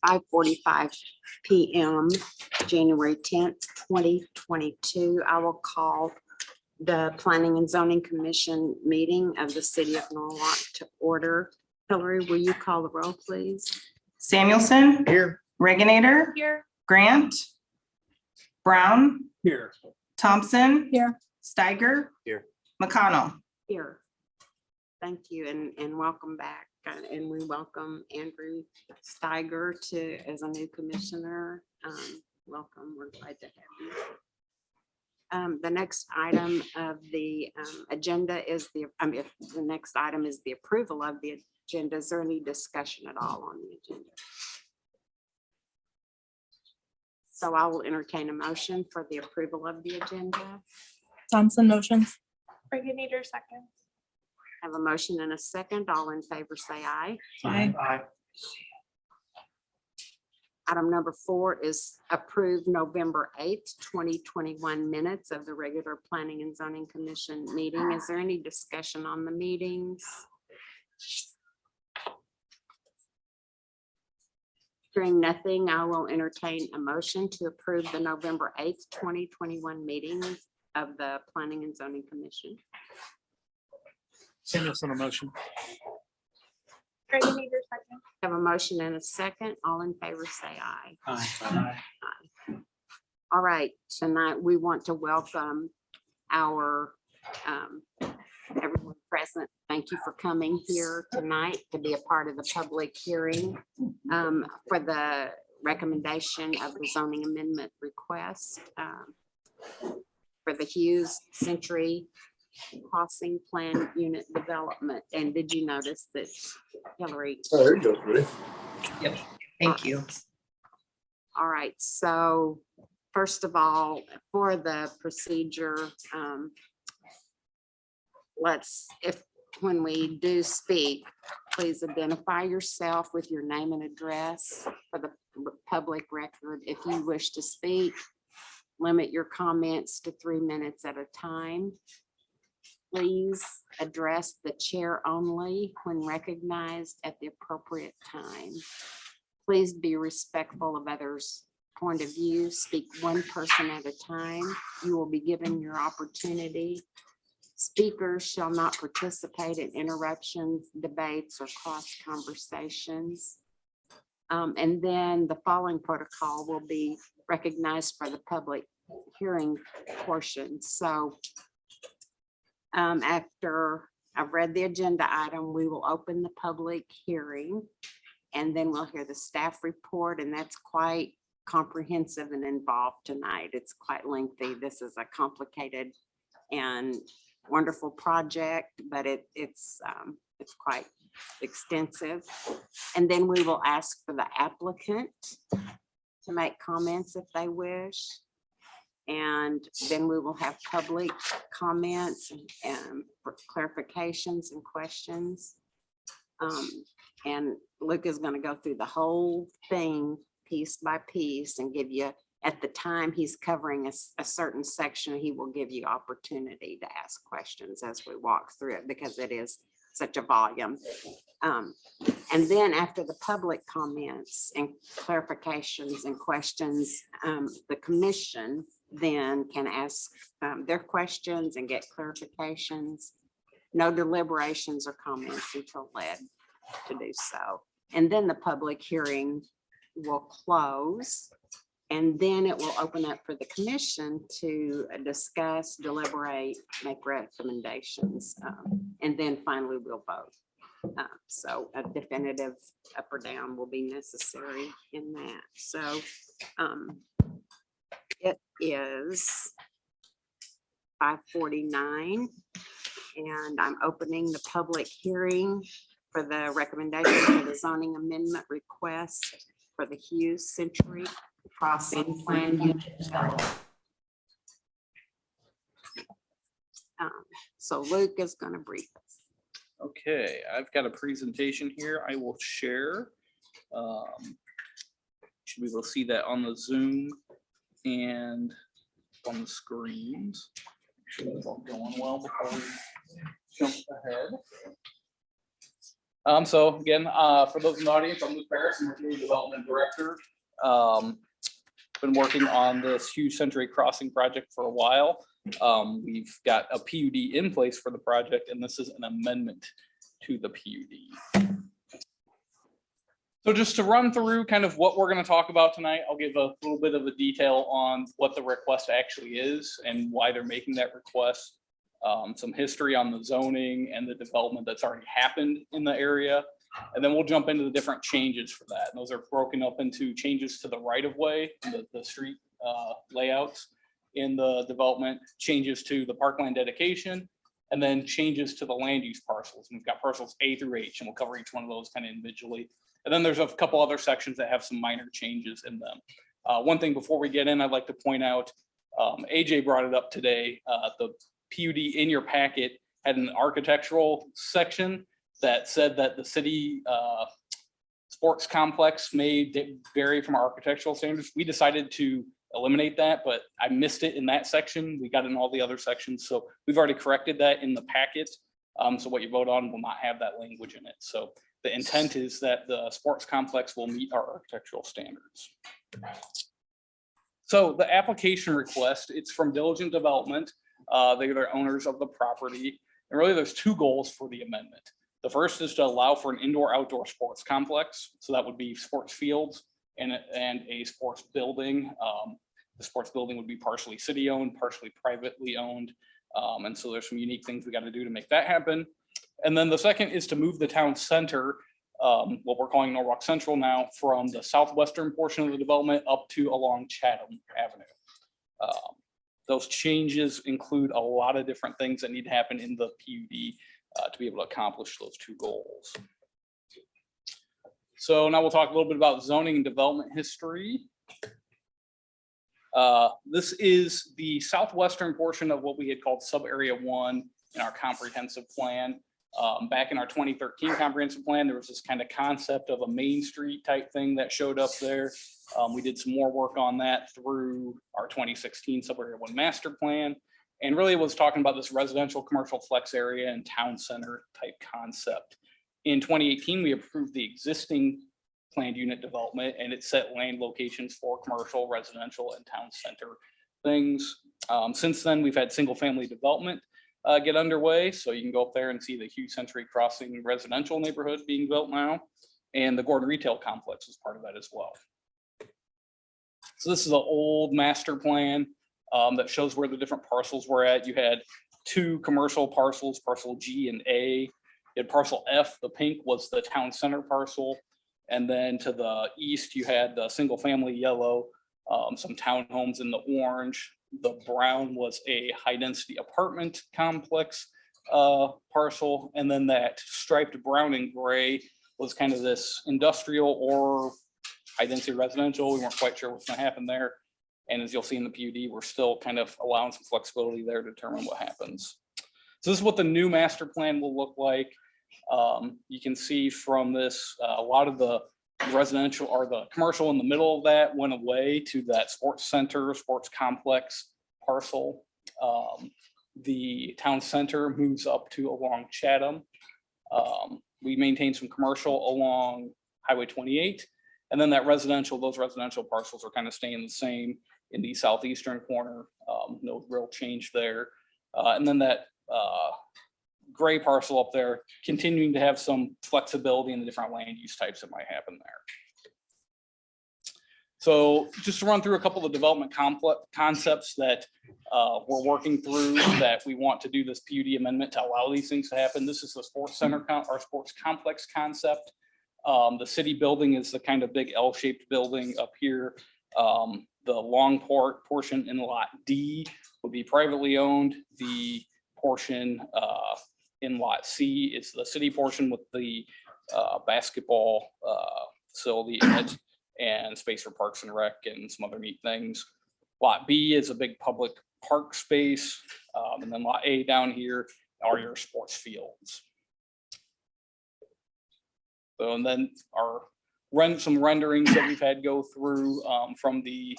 5:45 p.m., January 10th, 2022. I will call the Planning and Zoning Commission meeting of the City of Norwalk to order. Hillary, will you call the roll, please? Samuelson. Here. Reginator. Here. Grant. Brown. Here. Thompson. Here. Steiger. Here. McConnell. Here. Thank you and welcome back. And we welcome Andrew Steiger as a new commissioner. Welcome. We're glad to have you. The next item of the agenda is the next item is the approval of the agenda. Is there any discussion at all on the agenda? So I will entertain a motion for the approval of the agenda. Thompson motions. Reginator second. Have a motion and a second. All in favor say aye. Aye. Item number 4 is approved November 8th, 2021 minutes of the regular Planning and Zoning Commission meeting. Is there any discussion on the meetings? Hearing nothing, I will entertain a motion to approve the November 8th, 2021 meeting of the Planning and Zoning Commission. Samuelson, a motion. Reginator second. Have a motion and a second. All in favor say aye. Aye. All right, tonight we want to welcome our everyone present. Thank you for coming here tonight to be a part of the public hearing for the recommendation of the zoning amendment request for the Hughes Century Crossing Plan Unit Development. And did you notice that Hillary? Oh, there you go, Rudy. Yep. Thank you. All right, so first of all, for the procedure, when we do speak, please identify yourself with your name and address for the public record. If you wish to speak, limit your comments to 3 minutes at a time. Please address the chair only when recognized at the appropriate time. Please be respectful of others' point of view. Speak one person at a time. You will be given your opportunity. Speakers shall not participate in interruptions, debates, or cross conversations. And then the following protocol will be recognized for the public hearing portion. So after I've read the agenda item, we will open the public hearing, and then we'll hear the staff report, and that's quite comprehensive and involved tonight. It's quite lengthy. This is a complicated and wonderful project, but it's quite extensive. And then we will ask for the applicant to make comments if they wish. And then we will have public comments and clarifications and questions. And Luke is going to go through the whole thing piece by piece and give you, at the time he's covering a certain section, he will give you opportunity to ask questions as we walk through it, because it is such a volume. And then after the public comments and clarifications and questions, the commission then can ask their questions and get clarifications. No deliberations or comments until led to do so. And then the public hearing will close, and then it will open up for the commission to discuss, deliberate, make recommendations, and then finally we'll vote. So a definitive up or down will be necessary in that. So it is 5:49, and I'm opening the public hearing for the recommendation for the zoning amendment request for the Hughes Century Crossing Plan Unit Development. So Luke is going to brief us. Okay, I've got a presentation here I will share. Should be able to see that on the Zoom and on the screens. Make sure that's all going well before we jump ahead. So again, for those in the audience, I'm Luke Barris, I'm the Community Development Director. Been working on this huge Century Crossing project for a while. We've got a PUD in place for the project, and this is an amendment to the PUD. So just to run through kind of what we're going to talk about tonight, I'll give a little bit of a detail on what the request actually is and why they're making that request. Some history on the zoning and the development that's already happened in the area. And then we'll jump into the different changes for that. And those are broken up into changes to the right of way, the street layouts in the development, changes to the parkland dedication, and then changes to the land use parcels. And we've got parcels A through H, and we'll cover each one of those kind of individually. And then there's a couple other sections that have some minor changes in them. One thing before we get in, I'd like to point out, AJ brought it up today, the PUD in your packet had an architectural section that said that the city sports complex may vary from our architectural standards. We decided to eliminate that, but I missed it in that section. We got in all the other sections. So we've already corrected that in the packet. So what you vote on will not have that language in it. So the intent is that the sports complex will meet our architectural standards. So the application request, it's from Diligent Development. They're the owners of the property. And really there's two goals for the amendment. The first is to allow for an indoor-outdoor sports complex. So that would be sports fields and a sports building. The sports building would be partially city-owned, partially privately owned. And so there's some unique things we got to do to make that happen. And then the second is to move the town center, what we're calling Norwalk Central now, from the southwestern portion of the development up to along Chatham Avenue. Those changes include a lot of different things that need to happen in the PUD to be able to accomplish those two goals. So now we'll talk a little bit about zoning and development history. This is the southwestern portion of what we had called sub-area 1 in our comprehensive plan. Back in our 2013 comprehensive plan, there was this kind of concept of a Main Street type thing that showed up there. We did some more work on that through our 2016 sub-area 1 master plan. And really it was talking about this residential commercial flex area and town center type concept. In 2018, we approved the existing planned unit development, and it set land locations for commercial, residential, and town center things. Since then, we've had single family development get underway. So you can go up there and see the Hugh Century Crossing residential neighborhood being built now. And the Gordon Retail Complex is part of that as well. So this is an old master plan that shows where the different parcels were at. You had two commercial parcels, parcel G and A. You had parcel F, the pink was the town center parcel. And then to the east, you had the single family yellow, some townhomes in the orange. The brown was a high density apartment complex parcel. And then that striped brown and gray was kind of this industrial or high density residential. We weren't quite sure what's going to happen there. And as you'll see in the PUD, we're still kind of allowing some flexibility there to determine what happens. So this is what the new master plan will look like. You can see from this, a lot of the residential or the commercial in the middle of that went away to that sports center, sports complex parcel. The town center moves up to along Chatham. We maintain some commercial along Highway 28. And then that residential, those residential parcels are kind of staying the same in the southeastern corner. No real change there. And then that gray parcel up there, continuing to have some flexibility in the different land use types that might happen there. So just to run through a couple of development concepts that we're working through that we want to do this PUD amendment to allow these things to happen. This is the sports center, our sports complex concept. The city building is the kind of big L-shaped building up here. The long portion in lot D would be privately owned. The portion in lot C is the city portion with the basketball facility in it and space for Parks and Rec and some other neat things. Lot B is a big public park space. And then lot A down here are your sports fields. So, and then our some renderings that we've had go through from the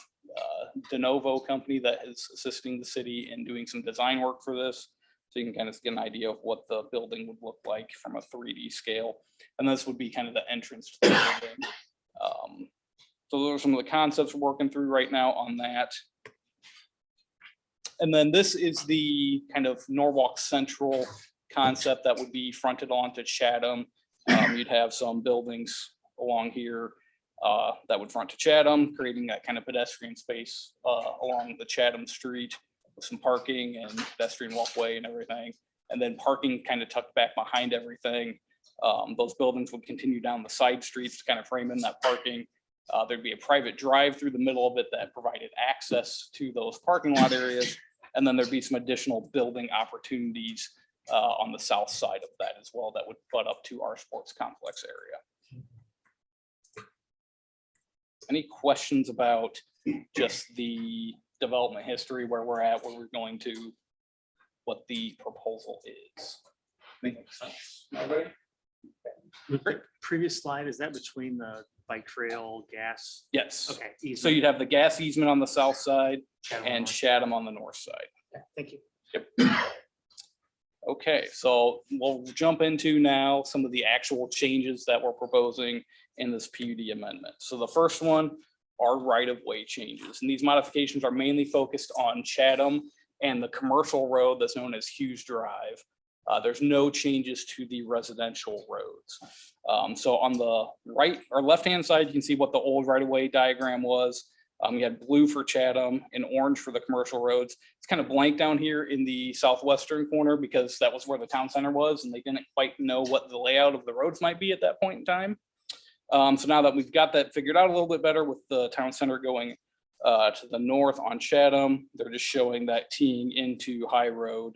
de novo company that is assisting the city in doing some design work for this. So you can kind of get an idea of what the building would look like from a 3D scale. And this would be kind of the entrance to the building. So those are some of the concepts we're working through right now on that. And then this is the kind of Norwalk Central concept that would be fronted onto Chatham. You'd have some buildings along here that would front to Chatham, creating that kind of pedestrian space along the Chatham Street with some parking and pedestrian walkway and everything. And then parking kind of tucked back behind everything. Those buildings would continue down the side streets to kind of frame in that parking. There'd be a private drive through the middle of it that provided access to those parking lot areas. And then there'd be some additional building opportunities on the south side of that as well that would butt up to our sports complex area. Any questions about just the development history, where we're at, where we're going to, what the proposal is? Makes sense. Everybody? With the previous slide, is that between the bike trail, gas? Yes. Okay. So easement. you'd have the gas easement on the south side Chatham and North. Chatham on the north side. Okay, thank you. Okay, so we'll jump into now some of the actual changes that we're proposing in this PUD amendment. So the first one are right-of-way changes, and these modifications are mainly focused on Chatham and the commercial road that's known as Hughes Drive. There's no changes to the residential roads. So on the right or left-hand side, you can see what the old right-of-way diagram was. You had blue for Chatham and orange for the commercial roads. It's kind of blank down here in the southwestern corner because that was where the town center was and they didn't quite know what the layout of the roads might be at that point in time. So now that we've got that figured out a little bit better with the town center going to the north on Chatham, they're just showing that teeing into High Road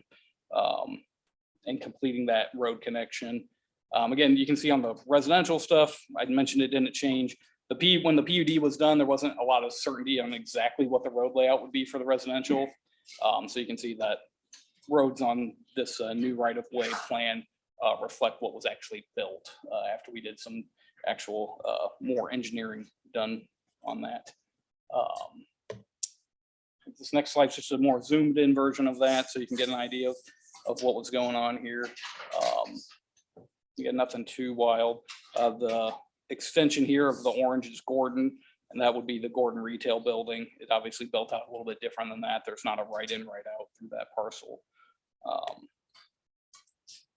and completing that road connection. Again, you can see on the residential stuff, I mentioned it didn't change. When the PUD was done, there wasn't a lot of certainty on exactly what the road layout would be for the residential. So you can see that roads on this new right-of-way plan reflect what was actually built after we did some actual more engineering done on that. This next slide is just a more zoomed in version of that, so you can get an idea of what was going on here. You got nothing too wild. The extension here of the orange is Gordon, and that would be the Gordon retail building. It obviously built out a little bit different than that. There's not a right in, right out through that parcel.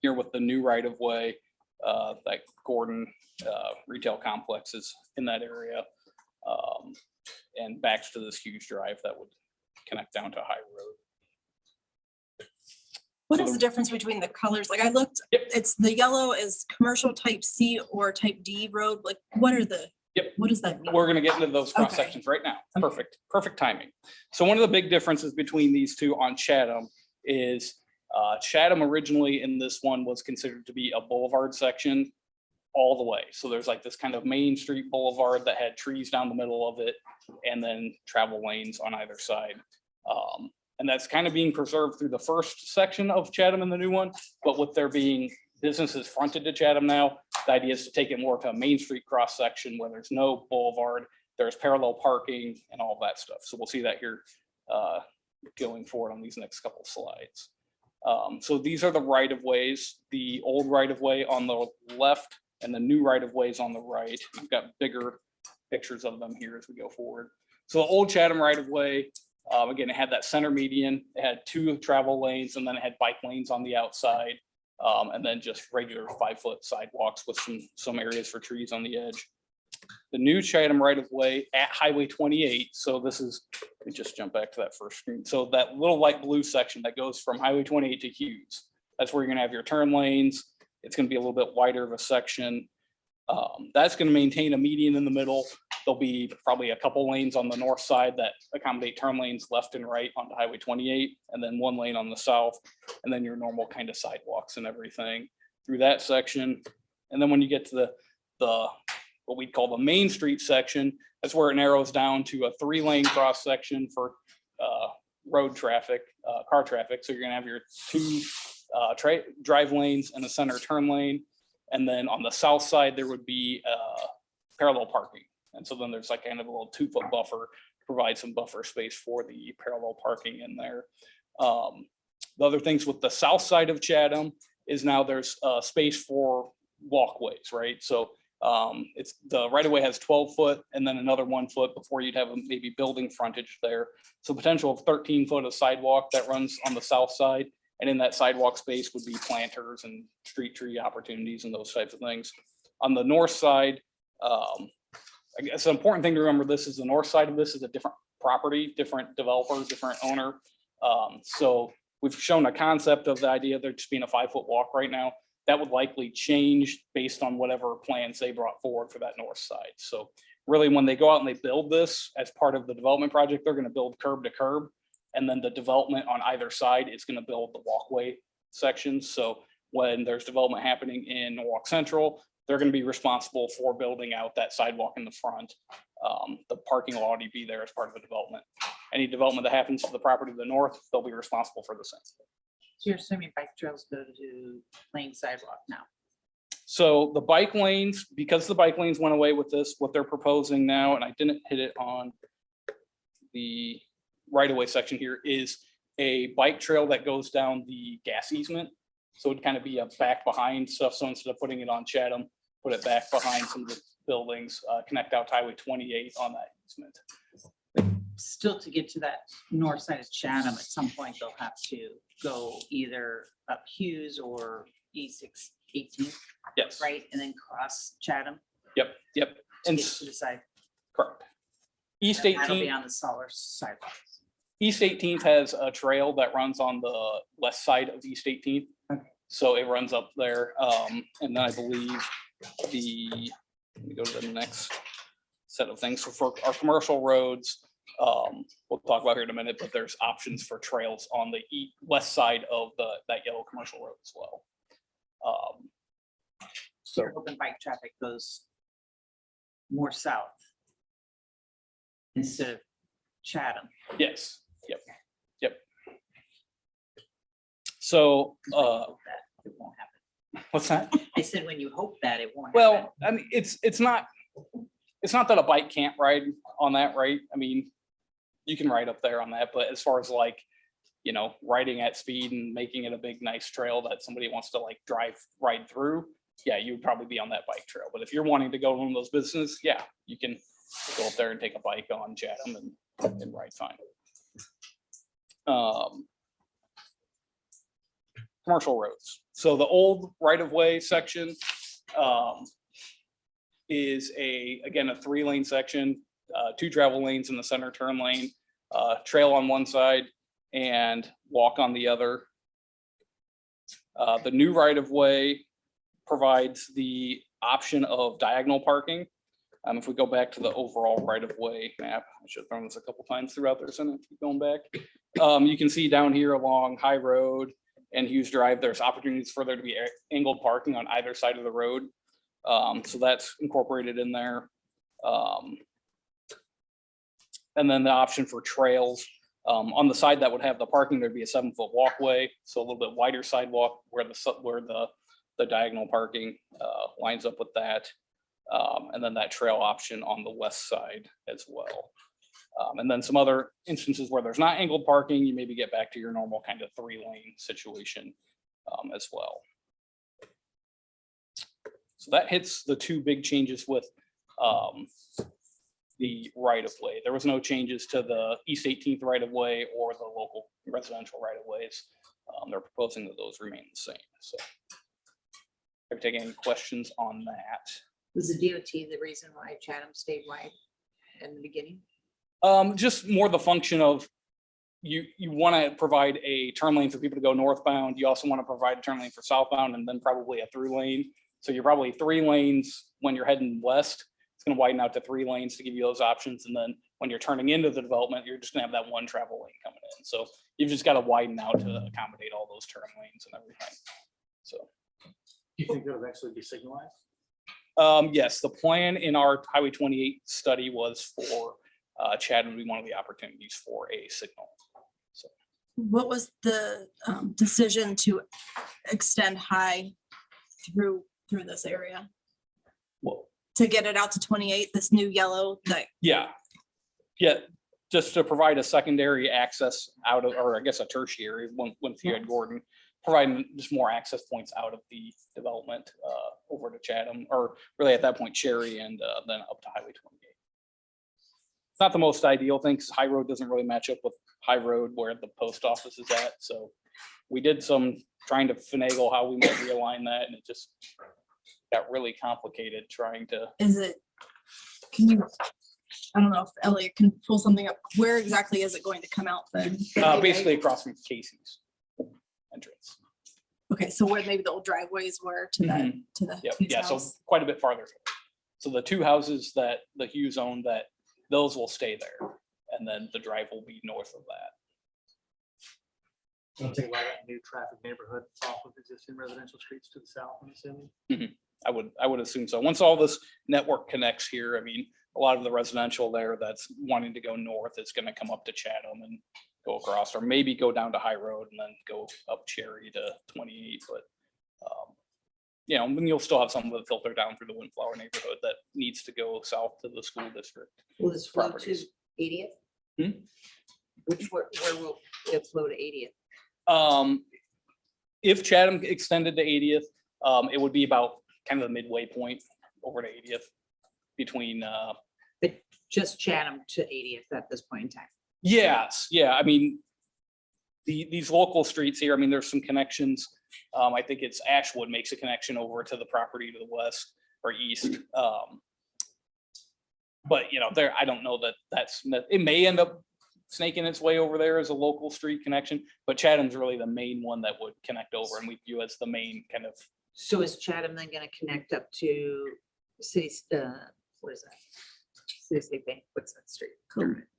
Here with the new right of way, that Gordon retail complex is in that area, and backs to this huge drive that would connect down to High Road. What So is the difference between the colors? Like I looked, Yep. it's the yellow is commercial type C or type D road. Like what are the, Yep. what does that mean? We're gonna get into those cross Okay. sections right now. Okay. Perfect timing. So one of the big differences between these two on Chatham is Chatham originally in this one was considered to be a boulevard section all the way. So there's like this kind of Main Street boulevard that had trees down the middle of it and then travel lanes on either side. And that's kind of being preserved through the first section of Chatham in the new one, but with there being businesses fronted to Chatham now, the idea is to take it more to a Main Street cross section where there's no boulevard, there's parallel parking and all that stuff. So we'll see that here going forward on these next couple slides. So these are the right of ways, the old right of way on the left and the new right of ways on the right. We've got bigger pictures of them here as we go forward. So the old Chatham right of way, again, it had that center median, it had 2 travel lanes, and then it had bike lanes on the outside, and then just regular 5-foot sidewalks with some areas for trees on the edge. The new Chatham right of way at Highway 28. So this is, let me just jump back to that first screen. So that little light blue section that goes from Highway 28 to Hughes, that's where you're gonna have your turn lanes. It's gonna be a little bit wider of a section. That's gonna maintain a median in the middle. There'll be probably a couple lanes on the north side that accommodate turn lanes left and right onto Highway 28, and then 1 lane on the south, and then your normal kind of sidewalks and everything through that section. And then when you get to the what we call the Main Street section, that's where it narrows down to a 3-lane cross section for road traffic, car traffic. So you're gonna have your 2 drive lanes and a center turn lane. And then on the south side, there would be parallel parking. And so then there's like kind of a little 2-foot buffer to provide some buffer space for the parallel parking in there. The other things with the south side of Chatham is now there's space for walkways, right? So it's the right of way has 12 foot and then another 1 foot before you'd have maybe building frontage there. So potential of 13 foot of sidewalk that runs on the south side. And in that sidewalk space would be planters and street tree opportunities and those types of things. On the north side, I guess the important thing to remember, this is the north side of this is a different property, different developer, different owner. So we've shown a concept of the idea of there just being a 5 foot walk right now. That would likely change based on whatever plans they brought forward for that north side. So really, when they go out and they build this as part of the development project, they're going to build curb to curb. And then the development on either side is going to build the walkway sections. So when there's development happening in Norwalk Central, they're going to be responsible for building out that sidewalk in the front. The parking will already be there as part of the development. Any development that happens to the property to the north, they'll be responsible for the same. So you're assuming bike trails go to plain sidewalk now? So the bike lanes, because the bike lanes went away with this, what they're proposing now, and I didn't hit it on the right-of-way section here, is a bike trail that goes down the gas easement. So it'd kind of be a back behind stuff. So instead of putting it on Chatham, put it back behind some of the buildings, connect out to Highway 28 on that easement. Still, to get to that north side of Chatham, at some point they'll have to go either up Hughes or E618, Yes. right? And then cross Chatham Yep. to And get to the side. correct. East And that'll be 18th, on the solar sidewalks. East 18th has a trail that runs on the west side of East 18th. Okay. So it runs up there. And then I believe let me go to the next set of things. So for our commercial roads, we'll talk about here in a minute, but there's options for trails on the west side of that yellow commercial road as well. So open bike traffic goes more south instead of Chatham. Yes, yep. So, When you hope that it won't happen. what's that? I said, when you hope that it won't happen. Well, I mean, it's not that a bike can't ride on that, right? I mean, you can ride up there on that, but as far as like, riding at speed and making it a big, nice trail that somebody wants to like ride through, yeah, you would probably be on that bike trail. But if you're wanting to go to one of those businesses, yeah, you can go up there and take a bike on Chatham and ride fine. Commercial roads. So the old right-of-way section is again, a 3-lane section, 2 travel lanes in the center turn lane, trail on one side and walk on the other. The new right-of-way provides the option of diagonal parking. If we go back to the overall right-of-way map, I should have thrown this a couple times throughout there, so I'm keep going back. You can see down here along High Road and Hughes Drive, there's opportunities for there to be angled parking on either side of the road. So that's incorporated in there. And then the option for trails. On the side that would have the parking, there'd be a 7-foot walkway, so a little bit wider sidewalk where the diagonal parking lines up with that. And then that trail option on the west side as well. And then some other instances where there's not angled parking, you maybe get back to your normal kind of 3-lane situation as well. So that hits the 2 big changes with the right-of-way. There was no changes to the East 18th right-of-way or the local residential right-of-ways. They're proposing that those remain the same. So if you take any questions on that. Was the DOT the reason why Chatham stayed wide in the beginning? Just more the function of you want to provide a turn lane for people to go northbound. You also want to provide a turn lane for southbound and then probably a through lane. So you're probably 3 lanes when you're heading west. It's going to widen out to 3 lanes to give you those options. And then when you're turning into the development, you're just going to have that 1 travel lane coming in. So you've just got to widen out to accommodate all those turn lanes and everything. So. Do you think they'll eventually be signalized? Yes, the plan in our Highway 28 study was for Chatham to be one of the opportunities for a signal. So What was the decision to extend High through this area? well, To get it out to 28, this new yellow, that yeah. just to provide a secondary access out of, or I guess a tertiary, once you had Gordon, providing just more access points out of the development over to Chatham, or really at that point Cherry, and then up to Highway 28. It's not the most ideal thing because High Road doesn't really match up with High Road where the post office is at. So we did some trying to finagle how we might realign that, and it just got really complicated trying to. Is it, can you, I don't know if Elliot can pull something up. Where exactly is it going to come out then? Basically across from Casey's entrance. Okay, so where maybe the old driveways were to the, to the. Yep, Hughes yeah, so house? quite a bit farther. So the two houses that the Hughes own, that those will stay there. And then the drive will be north of that. It'll take a lot of that new traffic neighborhood off of existing residential streets to the south, I'm assuming. I would assume so. Once all this network connects here, I mean, a lot of the residential there that's wanting to go north is gonna come up to Chatham and go across, or maybe go down to High Road and then go up Cherry to 28, but you know, then you'll still have some of it filter down through the Windflower neighborhood that needs to go south to the school district. Will this flow to Properties. 80th? Where will it flow to 80th? If Chatham extended to 80th, it would be about kind of the midway point over to 80th between, But just Chatham to 80th at this point in time. yes, yeah, I mean, these local streets here, I mean, there's some connections. I think it's Ashwood makes a connection over to the property to the west or east. But you know, there, I don't know that it may end up snaking its way over there as a local street connection, but Chatham's really the main one that would connect over, and we view as the main kind of. So is Chatham then going to connect up to cities, what is that? City State Bank, what's that street?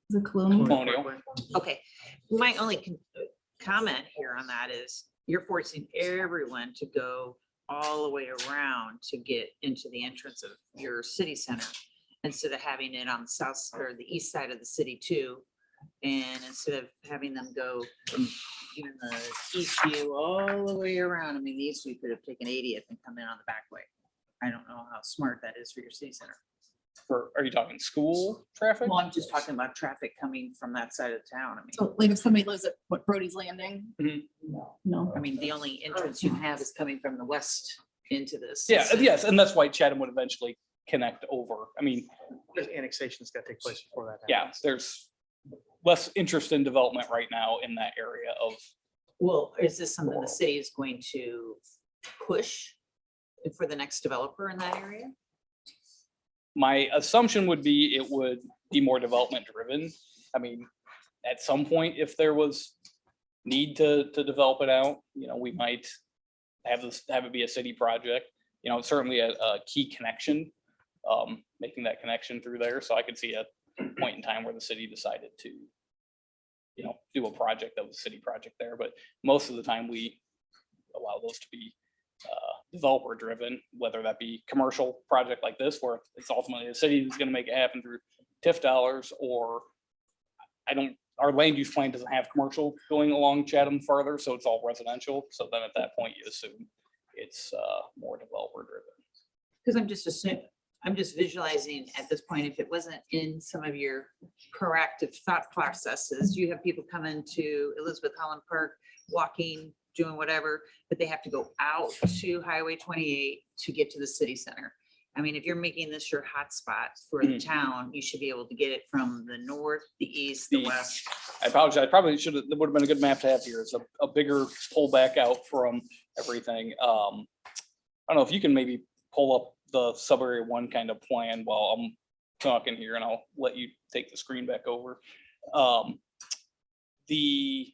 The Colonial. Colonial. Okay, my only comment here on that is you're forcing everyone to go all the way around to get into the entrance of your city center instead of having it on the south or the east side of the city too. And instead of having them go from even the east view all the way around, I mean, the east view could have taken 80th and come in on the back way. I don't know how smart that is for your city center. Are you talking school traffic? Well, I'm just talking about traffic coming from that side of town. I mean. So like if somebody lives at what Brody's Landing? No. I mean, the only entrance you have is coming from the west into this. Yeah, yes, and that's why Chatham would eventually connect over. I mean, There's annexation's got to take place before that. yeah, happens. there's less interest in development right now in that area of. Well, is this something the city is going to push for the next developer in that area? My assumption would be it would be more development driven. I mean, at some point, if there was need to develop it out, you know, we might have it be a city project. You know, it's certainly a key connection, making that connection through there. So I could see a point in time where the city decided to, you know, do a project that was a city project there. But most of the time we allow those to be developer driven, whether that be commercial project like this, where it's ultimately the city is going to make it happen through TIF dollars, or our land use plan doesn't have commercial going along Chatham farther, so it's all residential. So then at that point you assume it's more developer driven. Because I'm just visualizing at this point, if it wasn't in some of your proactive thought processes, you have people come into Elizabeth Holland Park, walking, doing whatever, but they have to go out to Highway 28 to get to the city center. I mean, if you're making this your hotspot for the town, you should be able to get it from the north, the east, the west. I apologize. Probably should have, that would have been a good map to have here. It's a bigger pullback out from everything. I don't know if you can maybe pull up the sub-area 1 kind of plan while I'm talking here, and I'll let you take the screen back over. The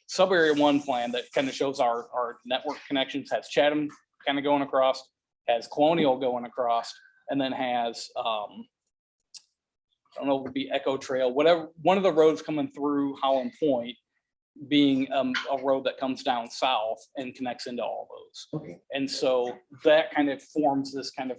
sub-area 1 plan that kind of shows our network connections has Chatham kind of going across, has Colonial going across, and then has, I don't know, it would be Echo Trail, whatever, one of the roads coming through Holland Point being a road that comes down south and connects into all those. Okay. And so that kind of forms this kind of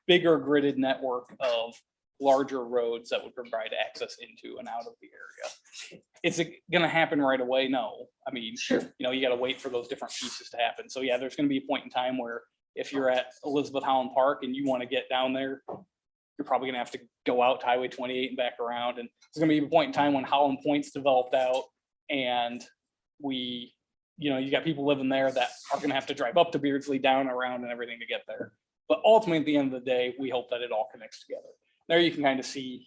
bigger gridded network of larger roads that would provide access into and out of the area. Is it gonna happen right away? No. I mean, Sure. you know, you gotta wait for those different pieces to happen. So yeah, there's gonna be a point in time where if you're at Elizabeth Holland Park and you wanna get down there, you're probably gonna have to go out to Highway 28 and back around. And there's gonna be a point in time when Holland Point's developed out and you got people living there that are gonna have to drive up to Beardsley, down, around and everything to get there. But ultimately, at the end of the day, we hope that it all connects together. There you can kind of see,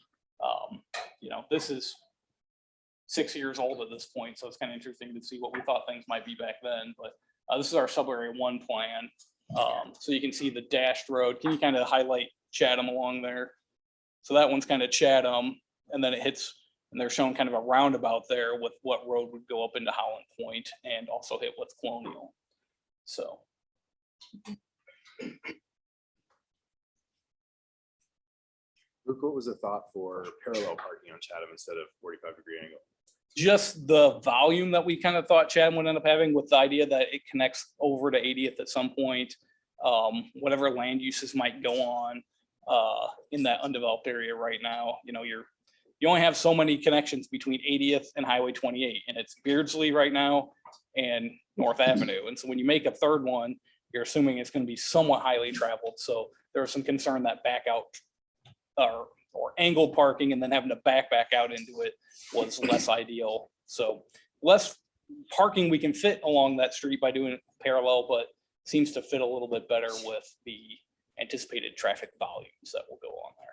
this is 6 years old at this point, so it's kind of interesting to see what we thought things might be back then. But this is our sub-area 1 plan. So you can see the dashed road. Can you kind of highlight Chatham along there? So that one's kind of Chatham, and then it hits, and they're showing kind of a roundabout there with what road would go up into Holland Point and also hit with Colonial. So. Luke, what was the thought for parallel parking on Chatham instead of 45-degree angle? Just the volume that we kind of thought Chatham would end up having, with the idea that it connects over to 80th at some point, whatever land uses might go on in that undeveloped area right now. You only have so many connections between 80th and Highway 28, and it's Beardsley right now and North Avenue. And so when you make a third one, you're assuming it's going to be somewhat highly traveled. So there was some concern that back out or angled parking and then having to back out into it was less ideal. So less parking we can fit along that street by doing it parallel, but seems to fit a little bit better with the anticipated traffic volumes that will go on there.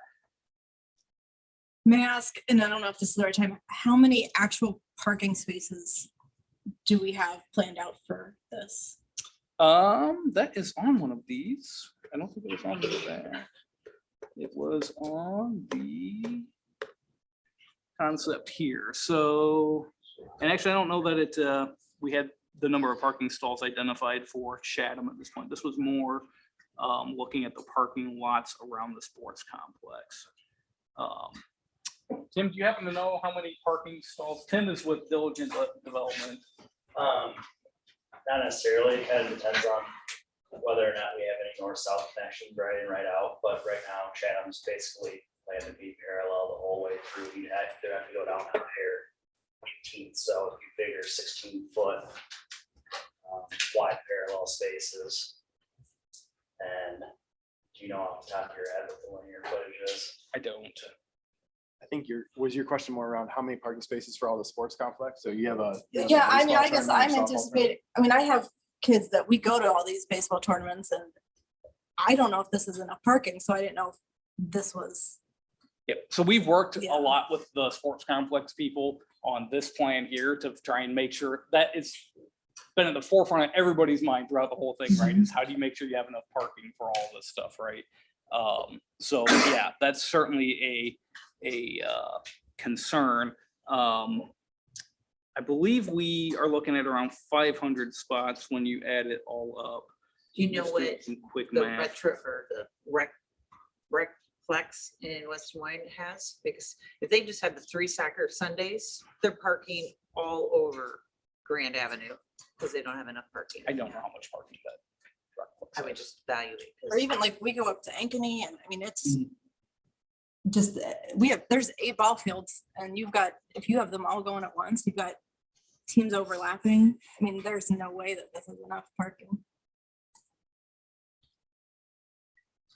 May I ask, and I don't know if this is the right time, how many actual parking spaces do we have planned out for this? That is on one of these. I don't think it was on the back. It was on the concept here. So, and actually, I don't know that we had the number of parking stalls identified for Chatham at this point. This was more looking at the parking lots around the sports complex. Tim, do you happen to know how many parking stalls? Tim is with Diligent Development. Not necessarily, it kind of depends on whether or not we have any north-south connections right in, right out, but right now Chatham's basically planned to be parallel the whole way through. You'd have to go down that here 18th, so if you figure 16-foot wide parallel spaces. And do you know off the top of your head what the linear footage is? I don't. I think was your question more around how many parking spaces for all the sports complex? So you have a. Yeah, I mean, I guess I'm anticipating, I have kids that we go to all these baseball tournaments and I don't know if this is enough parking, so I didn't know if this was. Yep. So we've worked Yeah. a lot with the sports complex people on this plan here to try and make sure that it's been at the forefront of everybody's mind throughout the whole thing, right? Is how do you make sure you have enough parking for all this stuff, right? So yeah, that's certainly a concern. I believe we are looking at around 500 spots when you add it all up. Do you know Just what doing some quick the math. retro or the recplex in West Des Moines has? Because if they just had the 3 soccer Sundays, they're parking all over Grand Avenue because they don't have enough parking. I don't know how much parking that. I would just evaluate. Or even like we go up to Ankeny and I mean, it's Mhm. just, there's 8 ball fields and if you have them all going at once, you've got teams overlapping. I mean, there's no way that this is enough parking.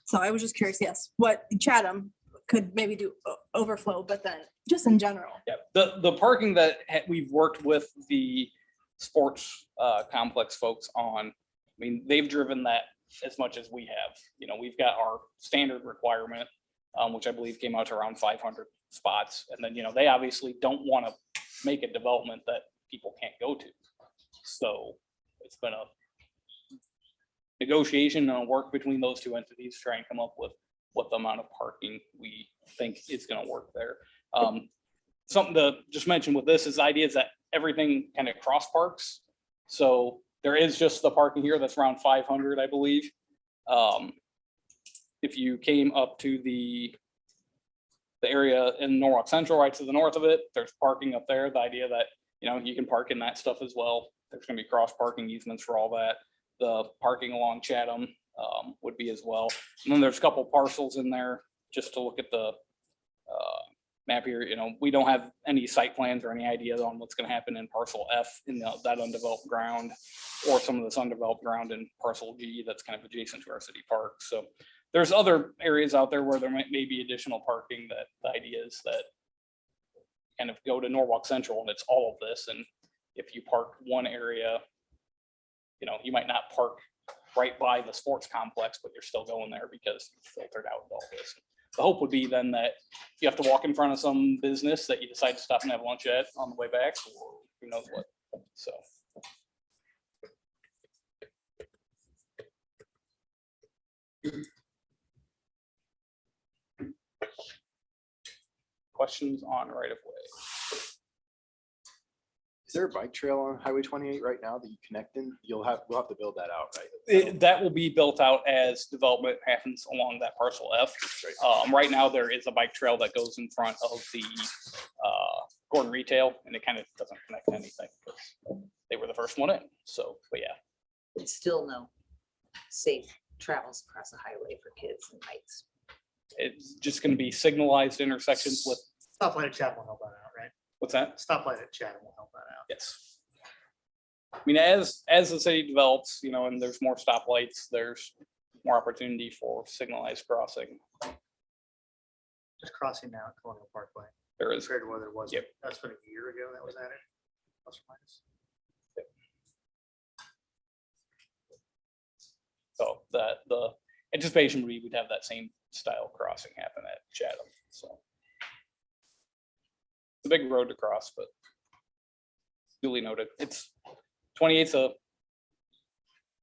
So I was just curious, yes, what Chatham could maybe do overflow, but then just in general. Yeah, the parking that we've worked with the sports complex folks on, I mean, they've driven that as much as we have. We've got our standard requirement, which I believe came out to around 500 spots. And then, they obviously don't want to make a development that people can't go to. So it's been a negotiation and a work between those two entities to try and come up with what the amount of parking we think is going to work there. Something to just mention with this is the idea is that everything kind of cross parks. So there is just the parking here that's around 500, I believe. If you came up to the area in Norwalk Central, right to the north of it, there's parking up there. The idea that, you can park in that stuff as well. There's going to be cross parking easements for all that. The parking along Chatham would be as well. And then there's a couple parcels in there just to look at the map here. We don't have any site plans or any ideas on what's going to happen in parcel F in that undeveloped ground, or some of this undeveloped ground in parcel G that's kind of adjacent to our city park. So there's other areas out there where there may be additional parking, that the idea is that kind of go to Norwalk Central and it's all of this. And if you park one area, you know, you might not park right by the sports complex, but you're still going there because you filtered out all this. The hope would be then that you have to walk in front of some business that you decide to stop and have lunch at on the way back, or who knows what, so. Questions on right of way? Is there a bike trail on Highway 28 right now that you connect in? We'll have to build that out, right? That will be built out as development happens along that parcel F. Right now, there is a bike trail that goes in front of the Gordon Retail, and it kind of doesn't connect to anything. They were the first one in, so, but yeah. It's still no safe travels across the highway for kids and bikes. It's just gonna be signalized intersections with, Stoplight at Chatham will help that out, right? what's that? Stoplight at Chatham will help that out. Yes. I mean, as the city develops, you know, and there's more stoplights, there's more opportunity for signalized crossing. Just crossing now at Colonial Parkway There is, compared to where there was. Yep. That's been a year ago that was added. Plus or minus. so that the anticipation would be we'd have that same style crossing happen at Chatham, so. It's a big road to cross, but duly noted. It's 28's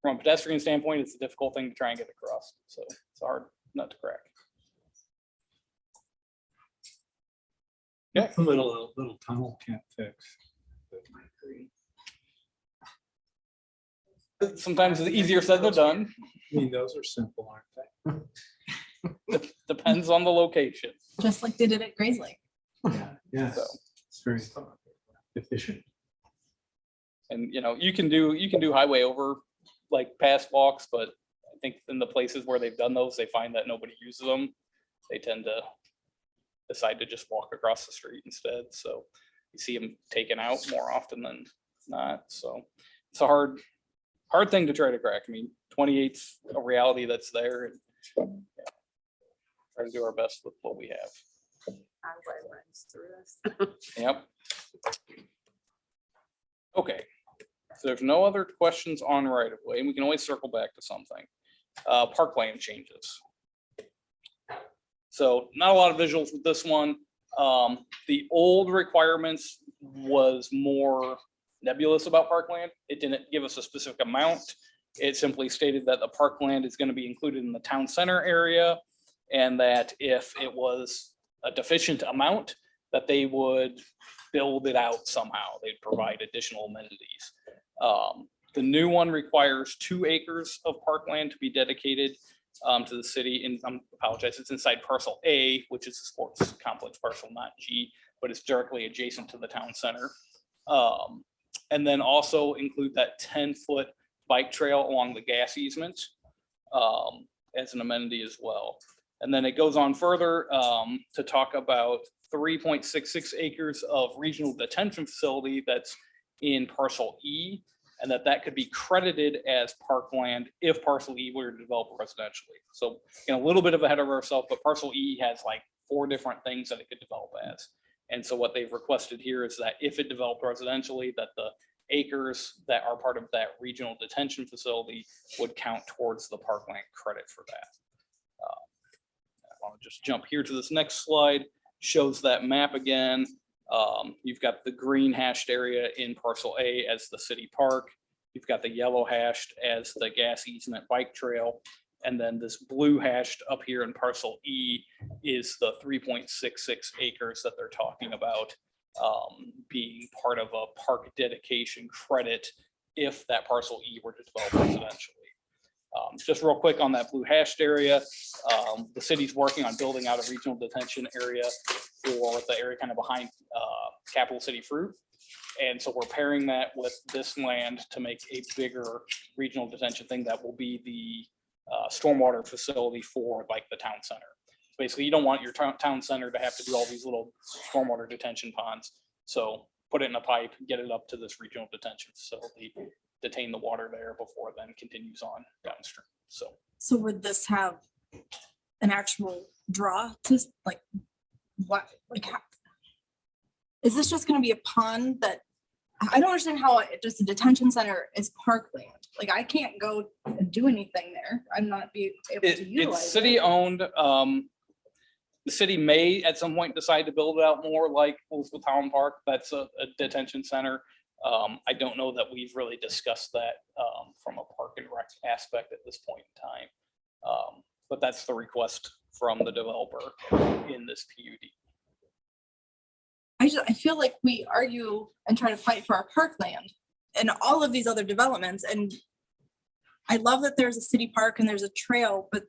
from a pedestrian standpoint, it's a difficult thing to try and get across, so it's a hard nut to crack. Yeah. A little tunnel can't fix. Sometimes it's easier said than done. I mean, those are simple, aren't Depends on the location. Just like they did at Gray's Lake. they? Yeah, yes, So. it's very efficient. And, you know, you can do highway over like past walks, but I think in the places where they've done those, they find that nobody uses them. They tend to decide to just walk across the street instead. So you see them taken out more often than not. So it's a hard thing to try to crack. I mean, 28's a reality that's there. And yeah, try to do our best with what we have. Highway runs through us. Yep. Okay, so there's no other questions on right of way, and we can always circle back to something. Parkland changes. So not a lot of visuals with this one. The old requirements was more nebulous about parkland. It didn't give us a specific amount. It simply stated that the parkland is going to be included in the town center area, and that if it was a deficient amount, that they would build it out somehow. They'd provide additional amenities. The new one requires 2 acres of parkland to be dedicated to the city. And I apologize, it's inside parcel A, which is the sports complex parcel, not G, but it's directly adjacent to the town center. And then also include that 10-foot bike trail along the gas easement as an amenity as well. And then it goes on further to talk about 3.66 acres of regional detention facility that's in parcel E, and that could be credited as parkland if parcel E were developed residentially. So a little bit of ahead of ourselves, but parcel E has like 4 different things that it could develop as. And so what they've requested here is that if it developed residentially, that the acres that are part of that regional detention facility would count towards the parkland credit for that. I want to just jump here to this next slide, shows that map again. You've got the green hashed area in parcel A as the city park. You've got the yellow hashed as the gas easement bike trail. And then this blue hashed up here in parcel E is the 3.66 acres that they're talking about being part of a park dedication credit if that parcel E were to develop residentially. Just real quick on that blue hashed area, the city's working on building out a regional detention area for the area kind of behind Capital City Fruit. And so we're pairing that with this land to make a bigger regional detention thing that will be the stormwater facility for like the town center. Basically, you don't want your town center to have to do all these little stormwater detention ponds. So put it in a pipe, get it up to this regional detention facility, detain the water there before it then continues on downstream. So So would this have an actual draw to like, what, like, is this just gonna be a pond that, I don't understand how just a detention center is parkland. Like, I can't go and do anything there. I'm not be able to It's utilize it. city owned. The city may at some point decide to build it out more like Wolfville Town Park. That's a detention center. I don't know that we've really discussed that from a park and rec aspect at this point in time. But that's the request from the developer in this PUD. I feel like we argue and try to fight for our parkland and all of these other developments. And I love that there's a city park and there's a trail, but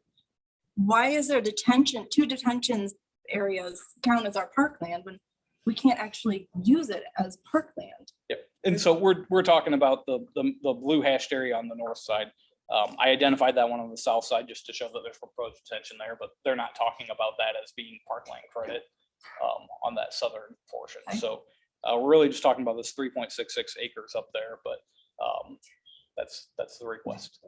why is there detention, 2 detention areas count as our parkland when we can't actually use it as parkland? Yep. And so we're talking about the blue hashed area on the north side. I identified that one on the south side just to show that there's proposed detention there, but they're not talking about that as being parkland credit on that southern portion. Okay. So we're really just talking about this 3.66 acres up there, but that's the request.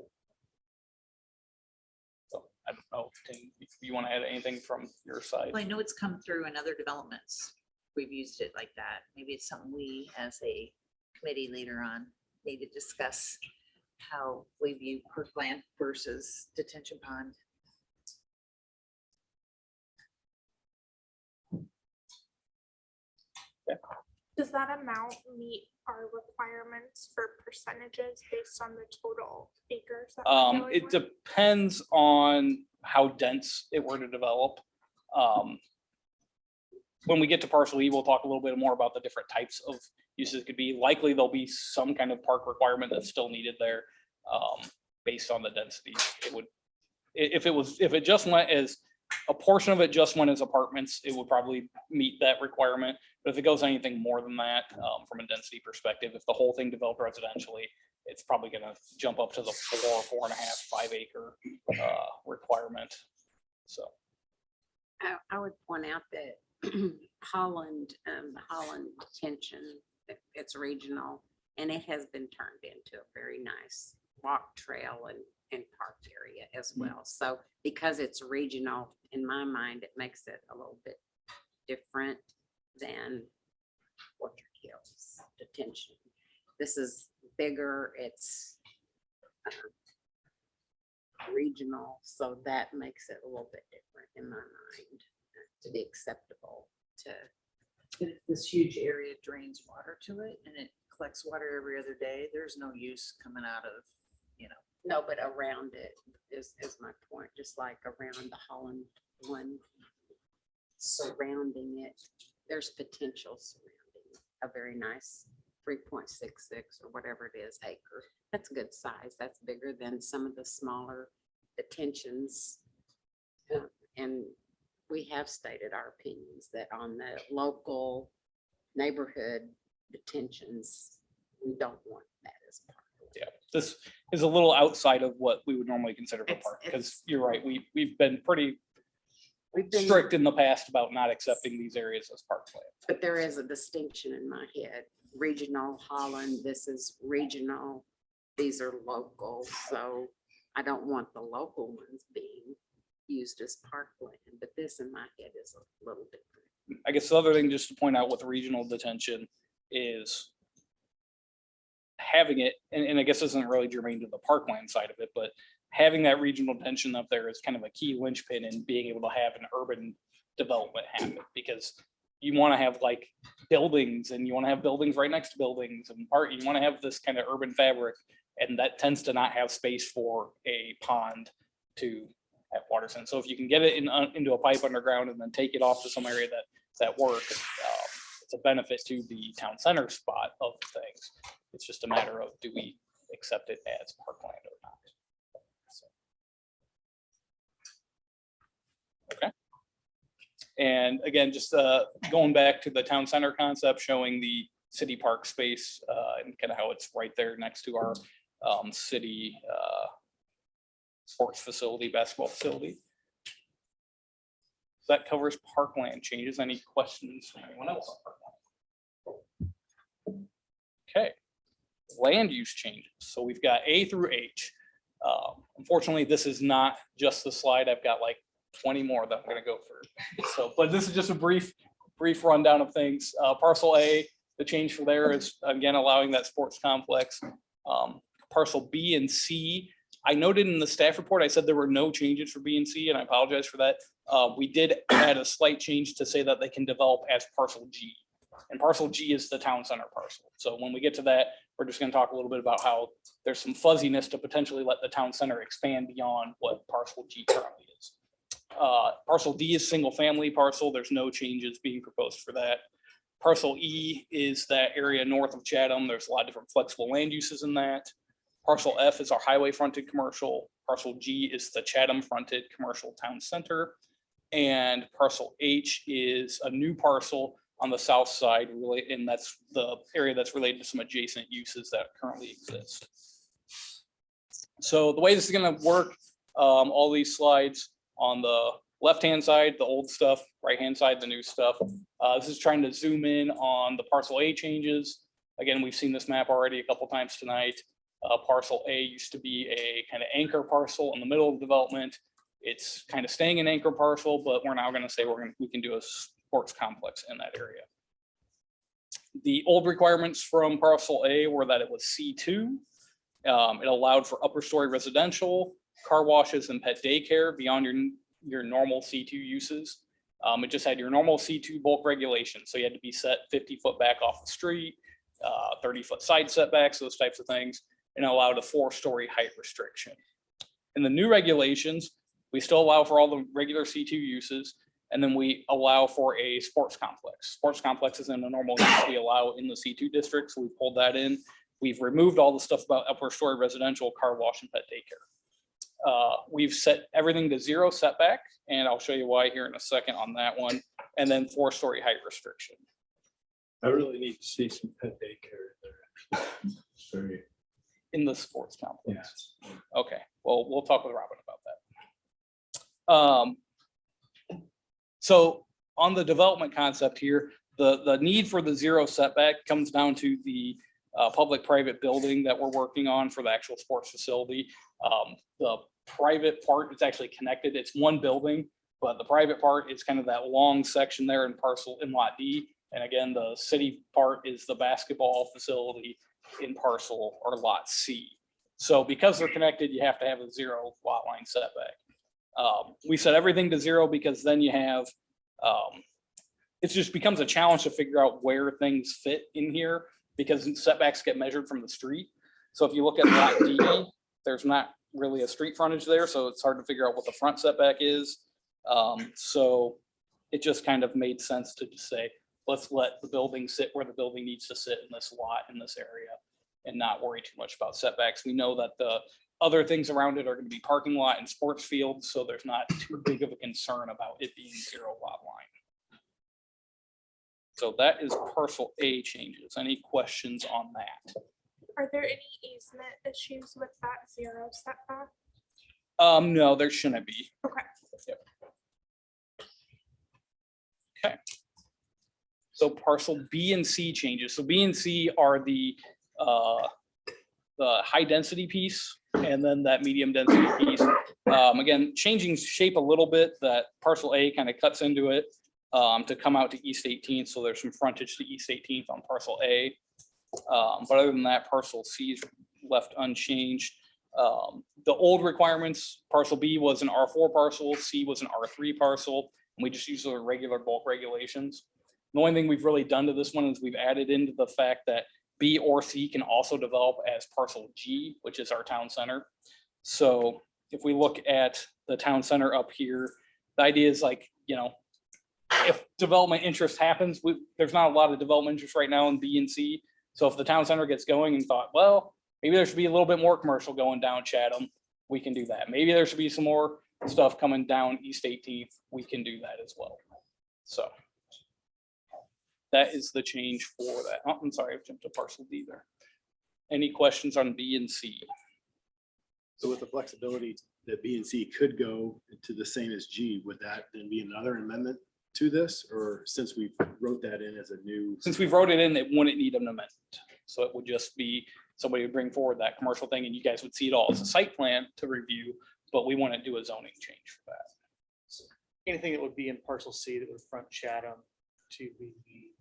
So I don't know, Tim, if you want to add anything from your side. Well, I know it's come through in other developments. We've used it like that. Maybe it's something we as a committee later on need to discuss how we view parkland versus detention pond. Does that amount meet our requirements for percentages based on the total acres? that we're dealing It with? depends on how dense it were to develop. When we get to parcel E, we'll talk a little bit more about the different types of uses it could be. Likely there'll be some kind of park requirement that's still needed there based on the density. It would, if it just went as, a portion of it just went as apartments, it would probably meet that requirement. But if it goes anything more than that, from a density perspective, if the whole thing developed residentially, it's probably gonna jump up to the 4.5, 5 acre requirement. So. I would point out that Holland Detention, it's regional, and it has been turned into a very nice walk trail and park area as well. So because it's regional, in my mind, it makes it a little bit different than Orchard Hills Detention. This is bigger, it's regional, so that makes it a little bit different in my mind to be acceptable to. But if this huge area drains water to it and it collects water every other day, there's no use coming out of, No, but around it is my point, just like around the Holland one, surrounding it, there's potential surrounding a very nice 3.66 or whatever it is acre. That's a good size. That's bigger than some of the smaller detentions. And we have stated our opinions that on the local neighborhood detentions, we don't want that as part of it. Yeah, this is a little outside of what we would normally consider a It's- park, because it's- you're right, we've been pretty We've been, strict in the past about not accepting these areas as parkland. but there is a distinction in my head. Regional Holland, this is regional, these are local, so I don't want the local ones being used as parkland, but this in my head is a little different. I guess the other thing just to point out with regional detention is having it, and I guess this isn't really germane to the parkland side of it, but having that regional detention up there is kind of a key linchpin in being able to have an urban development happen, because you want to have like buildings, and you want to have buildings right next to buildings, and you want to have this kind of urban fabric, and that tends to not have space for a pond to have water in. So if you can get it into a pipe underground and then take it off to some area that works, it's a benefit to the town center spot of things. It's just a matter of, do we accept it as parkland or not? So. Okay. And again, just going back to the town center concept, showing the city park space and kind of how it's right there next to our city sports facility, basketball facility. That covers parkland changes. Any questions from anyone else on parkland? Okay, land use changes. So we've got A through H. Unfortunately, this is not just the slide. I've got like 20 more that I'm gonna go through. So, but this is just a brief rundown of things. Parcel A, the change for there is again allowing that sports complex. Parcel B and C, I noted in the staff report, I said there were no changes for B and C, and I apologize for that. We did add a slight change to say that they can develop as parcel G. And parcel G is the town center parcel. So when we get to that, we're just gonna talk a little bit about how there's some fuzziness to potentially let the town center expand beyond what parcel G currently is. Parcel D is single family parcel. There's no changes being proposed for that. Parcel E is that area north of Chatham. There's a lot of different flexible land uses in that. Parcel F is our highway fronted commercial. Parcel G is the Chatham fronted commercial town center. And parcel H is a new parcel on the south side, really, and that's the area that's related to some adjacent uses that currently exist. So the way this is gonna work, all these slides on the left-hand side, the old stuff, right-hand side, the new stuff. This is trying to zoom in on the parcel A changes. Again, we've seen this map already a couple times tonight. Parcel A used to be a kind of anchor parcel in the middle of development. It's kind of staying an anchor parcel, but we're now gonna say we can do a sports complex in that area. The old requirements from parcel A were that it was C2. It allowed for upper story residential, car washes and pet daycare beyond your normal C2 uses. It just had your normal C2 bulk regulation. So you had to be set 50 foot back off the street, 30 foot side setbacks, those types of things, and allowed a 4-story height restriction. In the new regulations, we still allow for all the regular C2 uses, and then we allow for a sports complex. Sports complexes in a normal use we allow in the C2 district, so we pulled that in. We've removed all the stuff about upper story residential, car wash, and pet daycare. We've set everything to 0 setback, and I'll show you why here in a second on that one, and then 4-story height restriction. I really need to see some pet daycare there. Actually. Very, In the sports complex. yeah. Okay, well, we'll talk with Robin about that. So on the development concept here, the need for the 0 setback comes down to the public-private building that we're working on for the actual sports facility. The private part is actually connected. It's one building, but the private part is kind of that long section there in lot D. And again, the city part is the basketball facility in parcel or lot C. So because they're connected, you have to have a 0 lot line setback. We set everything to 0 because then you have, it just becomes a challenge to figure out where things fit in here because setbacks get measured from the street. So if you look at lot D, there's not really a street frontage there, so it's hard to figure out what the front setback is. So it just kind of made sense to just say, let's let the building sit where the building needs to sit in this lot, in this area, and not worry too much about setbacks. We know that the other things around it are going to be parking lot and sports fields, so there's not too big of a concern about it being 0 lot line. So that is parcel A changes. Any questions on that? Are there any easement issues with that 0 setback? No, there shouldn't be. Okay. Yep. Okay. So parcel B and C changes. So B and C are the high density piece and then that medium density piece. Again, changing shape a little bit, that parcel A kind of cuts into it to come out to East 18th. So there's some frontage to East 18th on parcel A. But other than that, parcel C is left unchanged. The old requirements, parcel B was an R4 parcel, C was an R3 parcel, and we just use the regular bulk regulations. The only thing we've really done to this one is we've added into the fact that B or C can also develop as parcel G, which is our town center. So if we look at the town center up here, the idea is like, you know, if development interest happens, there's not a lot of development interest right now in B and C. So if the town center gets going and thought, well, maybe there should be a little bit more commercial going down Chatham, we can do that. Maybe there should be some more stuff coming down East 18th, we can do that as well. So that is the change for that. Oh, I'm sorry, I've jumped to parcel D there. Any questions on B and C? So with the flexibility that B and C could go to the same as G, would that then be another amendment to this? Or since we wrote that in as a new? Since we wrote it in, it wouldn't need an amendment. So it would just be somebody would bring forward that commercial thing and you guys would see it all as a site plan to review, but we wouldn't do a zoning change for that. Anything that would be in parcel C that would front Chatham to be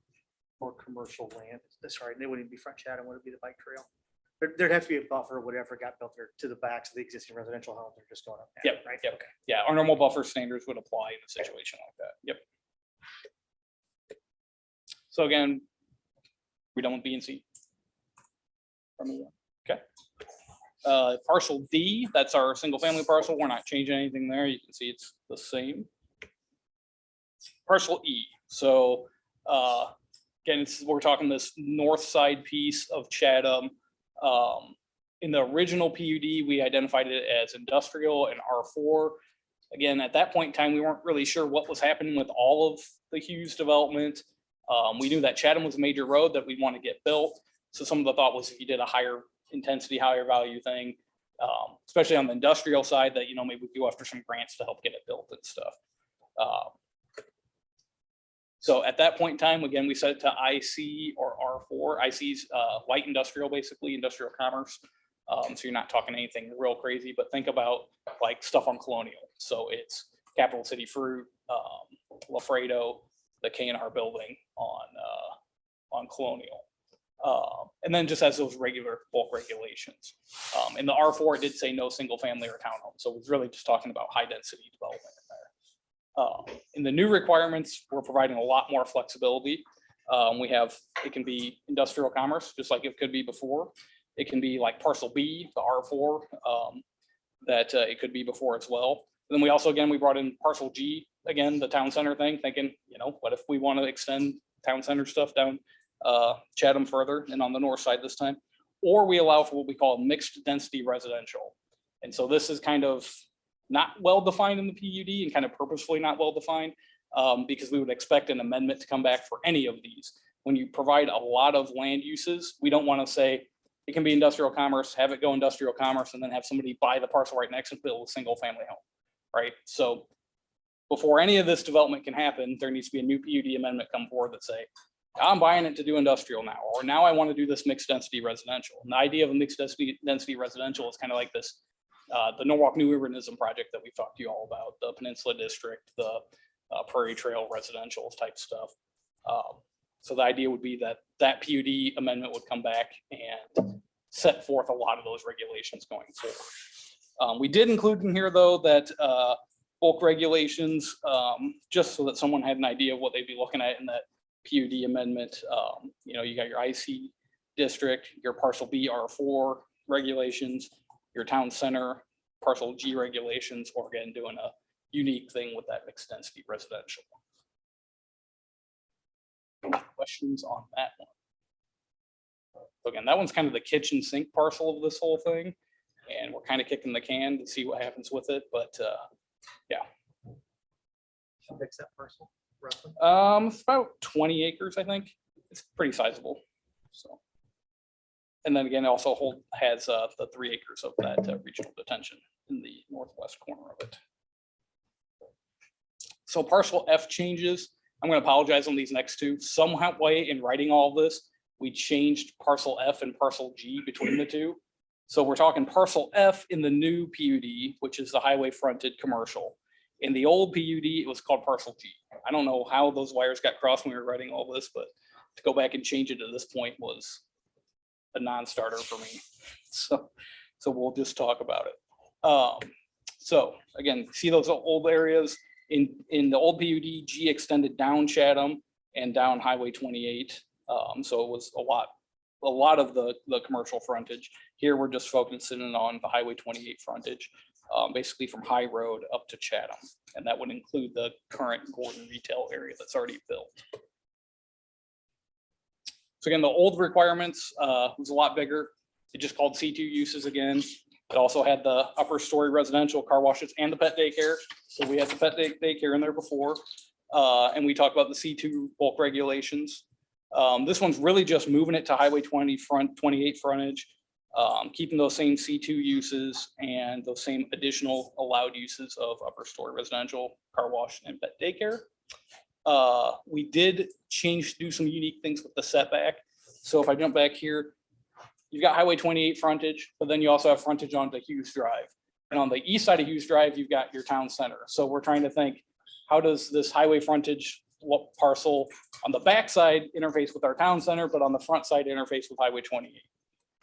more commercial land, sorry, they wouldn't be front Chatham, would it be the bike trail? There'd have to be a buffer, whatever got built there to the backs of the existing residential homes, they're just going up. now, Yep, right? yep. Okay. Yeah, our normal buffer standards would apply in a situation like that. Yep. So again, we done with B and C. Okay. Parcel D, that's our single family parcel. We're not changing anything there. You can see it's the same. Parcel E. So again, we're talking this north side piece of Chatham. In the original PUD, we identified it as industrial and R4. Again, at that point in time, we weren't really sure what was happening with all of the Hughes development. We knew that Chatham was a major road that we want to get built. So some of the thought was if you did a higher intensity, higher value thing, especially on the industrial side, that, you know, maybe we go after some grants to help get it built and stuff. So at that point in time, again, we set it to IC or R4. IC's light industrial, basically industrial commerce. So you're not talking anything real crazy, but think about like stuff on Colonial. So it's Capital City Fruit, Lafredo, the K&R building on Colonial. And then just as those regular bulk regulations. In the R4, it did say no single family or townhome. So it was really just talking about high density development in there. In the new requirements, we're providing a lot more flexibility. It can be industrial commerce, just like it could be before. It can be like parcel B, the R4, that it could be before as well. And then we also, again, we brought in parcel G, again, the town center thing, thinking, you know, what if we want to extend town center stuff down Chatham further and on the north side this time? Or we allow for what we call mixed density residential. And so this is kind of not well defined in the PUD and kind of purposefully not well defined because we would expect an amendment to come back for any of these. When you provide a lot of land uses, we don't want to say it can be industrial commerce, have it go industrial commerce, and then have somebody buy the parcel right next and build a single family home, right? So before any of this development can happen, there needs to be a new PUD amendment come forward that say, I'm buying it to do industrial now, or now I want to do this mixed density residential. And the idea of a mixed density residential is kind of like this, the Norwalk New Urbanism project that we've talked to you all about, the Peninsula District, the Prairie Trail residential type stuff. So the idea would be that that PUD amendment would come back and set forth a lot of those regulations going forward. We did include in here, though, that bulk regulations, just so that someone had an idea of what they'd be looking at in that PUD amendment. You know, you got your IC district, your parcel B R4 regulations, your town center parcel G regulations, or again, doing a unique thing with that mixed density residential. Any questions on that one? So again, that one's kind of the kitchen sink parcel of this whole thing. And we're kind of kicking the can to see what happens with it, but yeah. How big's that parcel roughly? It's about 20 acres, I think. It's pretty sizable. So, and then again, it also has the 3 acres of that regional detention in the northwest corner of it. So parcel F changes. I'm going to apologize on these next two. Somehow way in writing all this, we changed parcel F and parcel G between the two. So we're talking parcel F in the new PUD, which is the highway fronted commercial. In the old PUD, it was called parcel G. I don't know how those wires got crossed when we were writing all this, but to go back and change it to this point was a non-starter for me. So we'll just talk about it. So again, see those old areas in the old PUD, G extended down Chatham and down Highway 28. So it was a lot of the commercial frontage. Here, we're just focusing on the Highway 28 frontage, basically from High Road up to Chatham. And that would include the current Gordon retail area that's already built. So again, the old requirements was a lot bigger. It just called C2 uses again. It also had the upper story residential car washes and the pet daycare. So we had the pet daycare in there before. And we talked about the C2 bulk regulations. This one's really just moving it to Highway 28 frontage, keeping those same C2 uses and those same additional allowed uses of upper story residential, car wash, and pet daycare. We did do some unique things with the setback. So if I jump back here, you've got Highway 28 frontage, but then you also have frontage onto Hughes Drive. And on the east side of Hughes Drive, you've got your town center. So we're trying to think, how does this highway frontage, what parcel on the backside interface with our town center, but on the front side interface with Highway 28?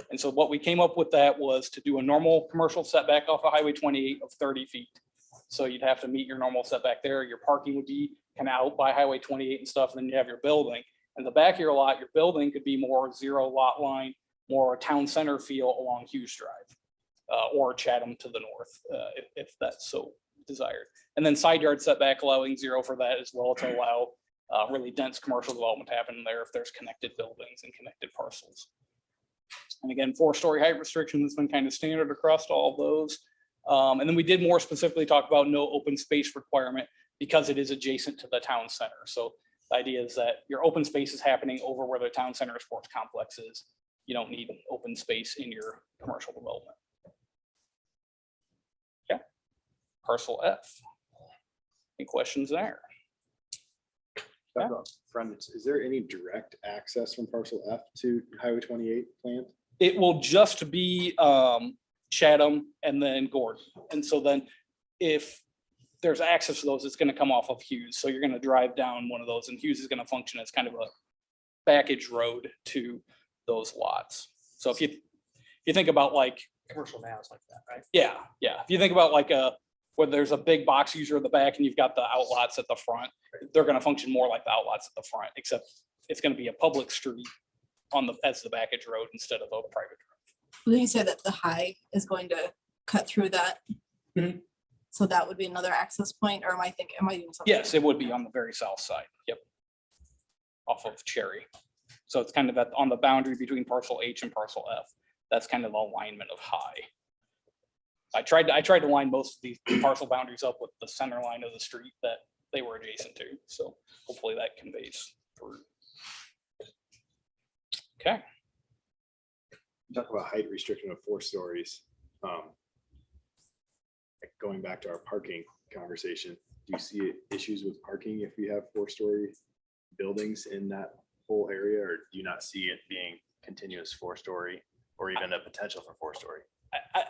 And so what we came up with that was to do a normal commercial setback off of Highway 28 of 30 feet. So you'd have to meet your normal setback there. Your parking would be kind of out by Highway 28 and stuff. And then you have your building. And the back of your lot, your building could be more zero lot line, more a town center feel along Hughes Drive or Chatham to the north, if that's so desired. And then side yard setback allowing 0 for that as well to allow really dense commercial development to happen there if there's connected buildings and connected parcels. And again, 4-story height restriction has been kind of standard across all of those. And then we did more specifically talk about no open space requirement because it is adjacent to the town center. So the idea is that your open space is happening over where the town center sports complex is. You don't need open space in your commercial development. Okay. Parcel F. Any questions there? Talk about frontage. Is there any direct access from parcel F to Highway 28 plant? It will just be Chatham and then Gordon. And so then if there's access to those, it's going to come off of Hughes. So you're going to drive down one of those and Hughes is going to function as kind of a backage road to those lots. So if you think about like, Commercial now is like that, right? yeah. If you think about like where there's a big box user at the back and you've got the outlots at the front, they're going to function more like the outlots at the front, except it's going to be a public street as the backage road instead of a private road. Will you say that the high is going to cut through that? Mhm. So that would be another access point, or am I doing something? Yes, it would be on the very south side. Yep. Off of Cherry. So it's kind of on the boundary between parcel H and parcel F. That's kind of the alignment of high. I tried to line most of these parcel boundaries up with the center line of the street that they were adjacent to. So hopefully that conveys through. Okay. Talk about height restriction of 4 stories. Like going back to our parking conversation, do you see issues with parking if we have 4-story buildings in that whole area, or do you not see it being continuous 4-story or even a potential for 4-story?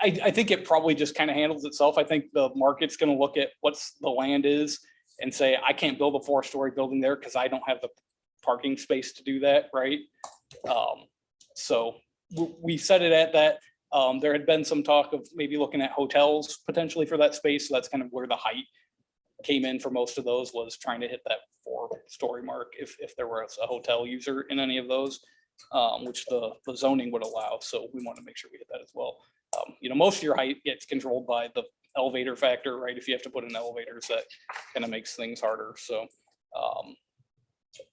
I think it probably just kind of handles itself. I think the market's going to look at what's the land is and say, I can't build a 4-story building there because I don't have the parking space to do that, right? So we set it at that. There had been some talk of maybe looking at hotels potentially for that space. So that's kind of where the height came in for most of those, was trying to hit that 4-story mark if there was a hotel user in any of those, which the zoning would allow. So we want to make sure we hit that as well. Most of your height gets controlled by the elevator factor, right? If you have to put in elevators, that kind of makes things harder. So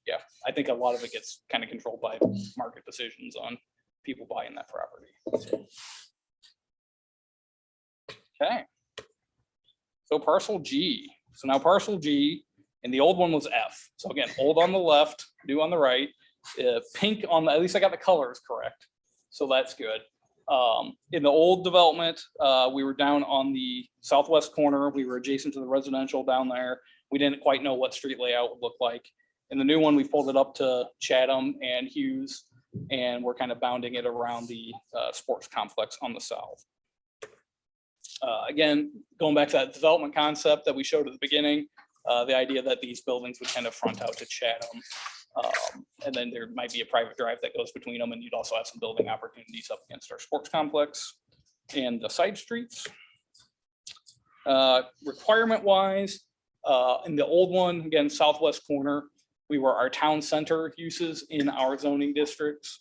yeah, I think a lot of it gets kind of controlled by market decisions on people buying that property. Okay. So parcel G. So now parcel G, and the old one was F. So again, old on the left, new on the right, pink on the, at least I got the colors correct. So that's good. In the old development, we were down on the southwest corner. We were adjacent to the residential down there. We didn't quite know what street layout would look like. In the new one, we pulled it up to Chatham and Hughes, and we're kind of bounding it around the sports complex on the south. Again, going back to that development concept that we showed at the beginning, the idea that these buildings would kind of front out to Chatham. And then there might be a private drive that goes between them, and you'd also have some building opportunities up against our sports complex and the side streets. Requirement wise, in the old one, again, southwest corner, we were our town center uses in our zoning districts.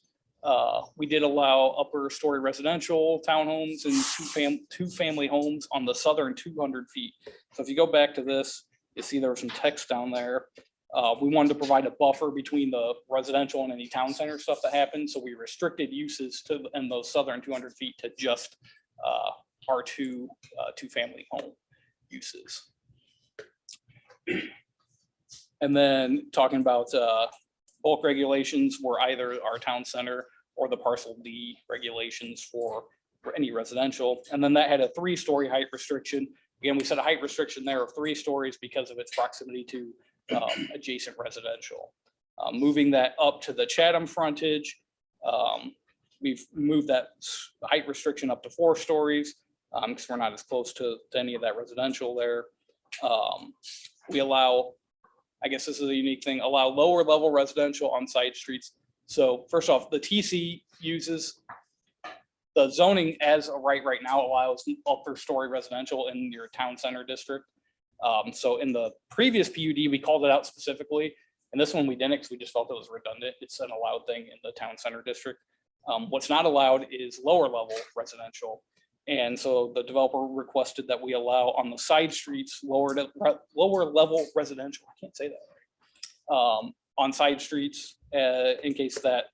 We did allow upper story residential townhomes and two family homes on the southern 200 feet. So if you go back to this, you see there was some text down there. We wanted to provide a buffer between the residential and any town center stuff that happened. So we restricted uses in those southern 200 feet to just our two family home uses. And then talking about bulk regulations were either our town center or the parcel D regulations for any residential. And then that had a 3-story height restriction. Again, we set a height restriction there of 3 stories because of its proximity to adjacent residential. Moving that up to the Chatham frontage, we've moved that height restriction up to 4 stories because we're not as close to any of that residential there. We allow, I guess this is a unique thing, allow lower level residential on side streets. So first off, the TC uses the zoning as a right now allows upper story residential in your town center district. So in the previous PUD, we called it out specifically. And this one we didn't because we just felt it was redundant. It's an allowed thing in the town center district. What's not allowed is lower level residential. And so the developer requested that we allow on the side streets, lower level residential. I can't say that right. On side streets, in case that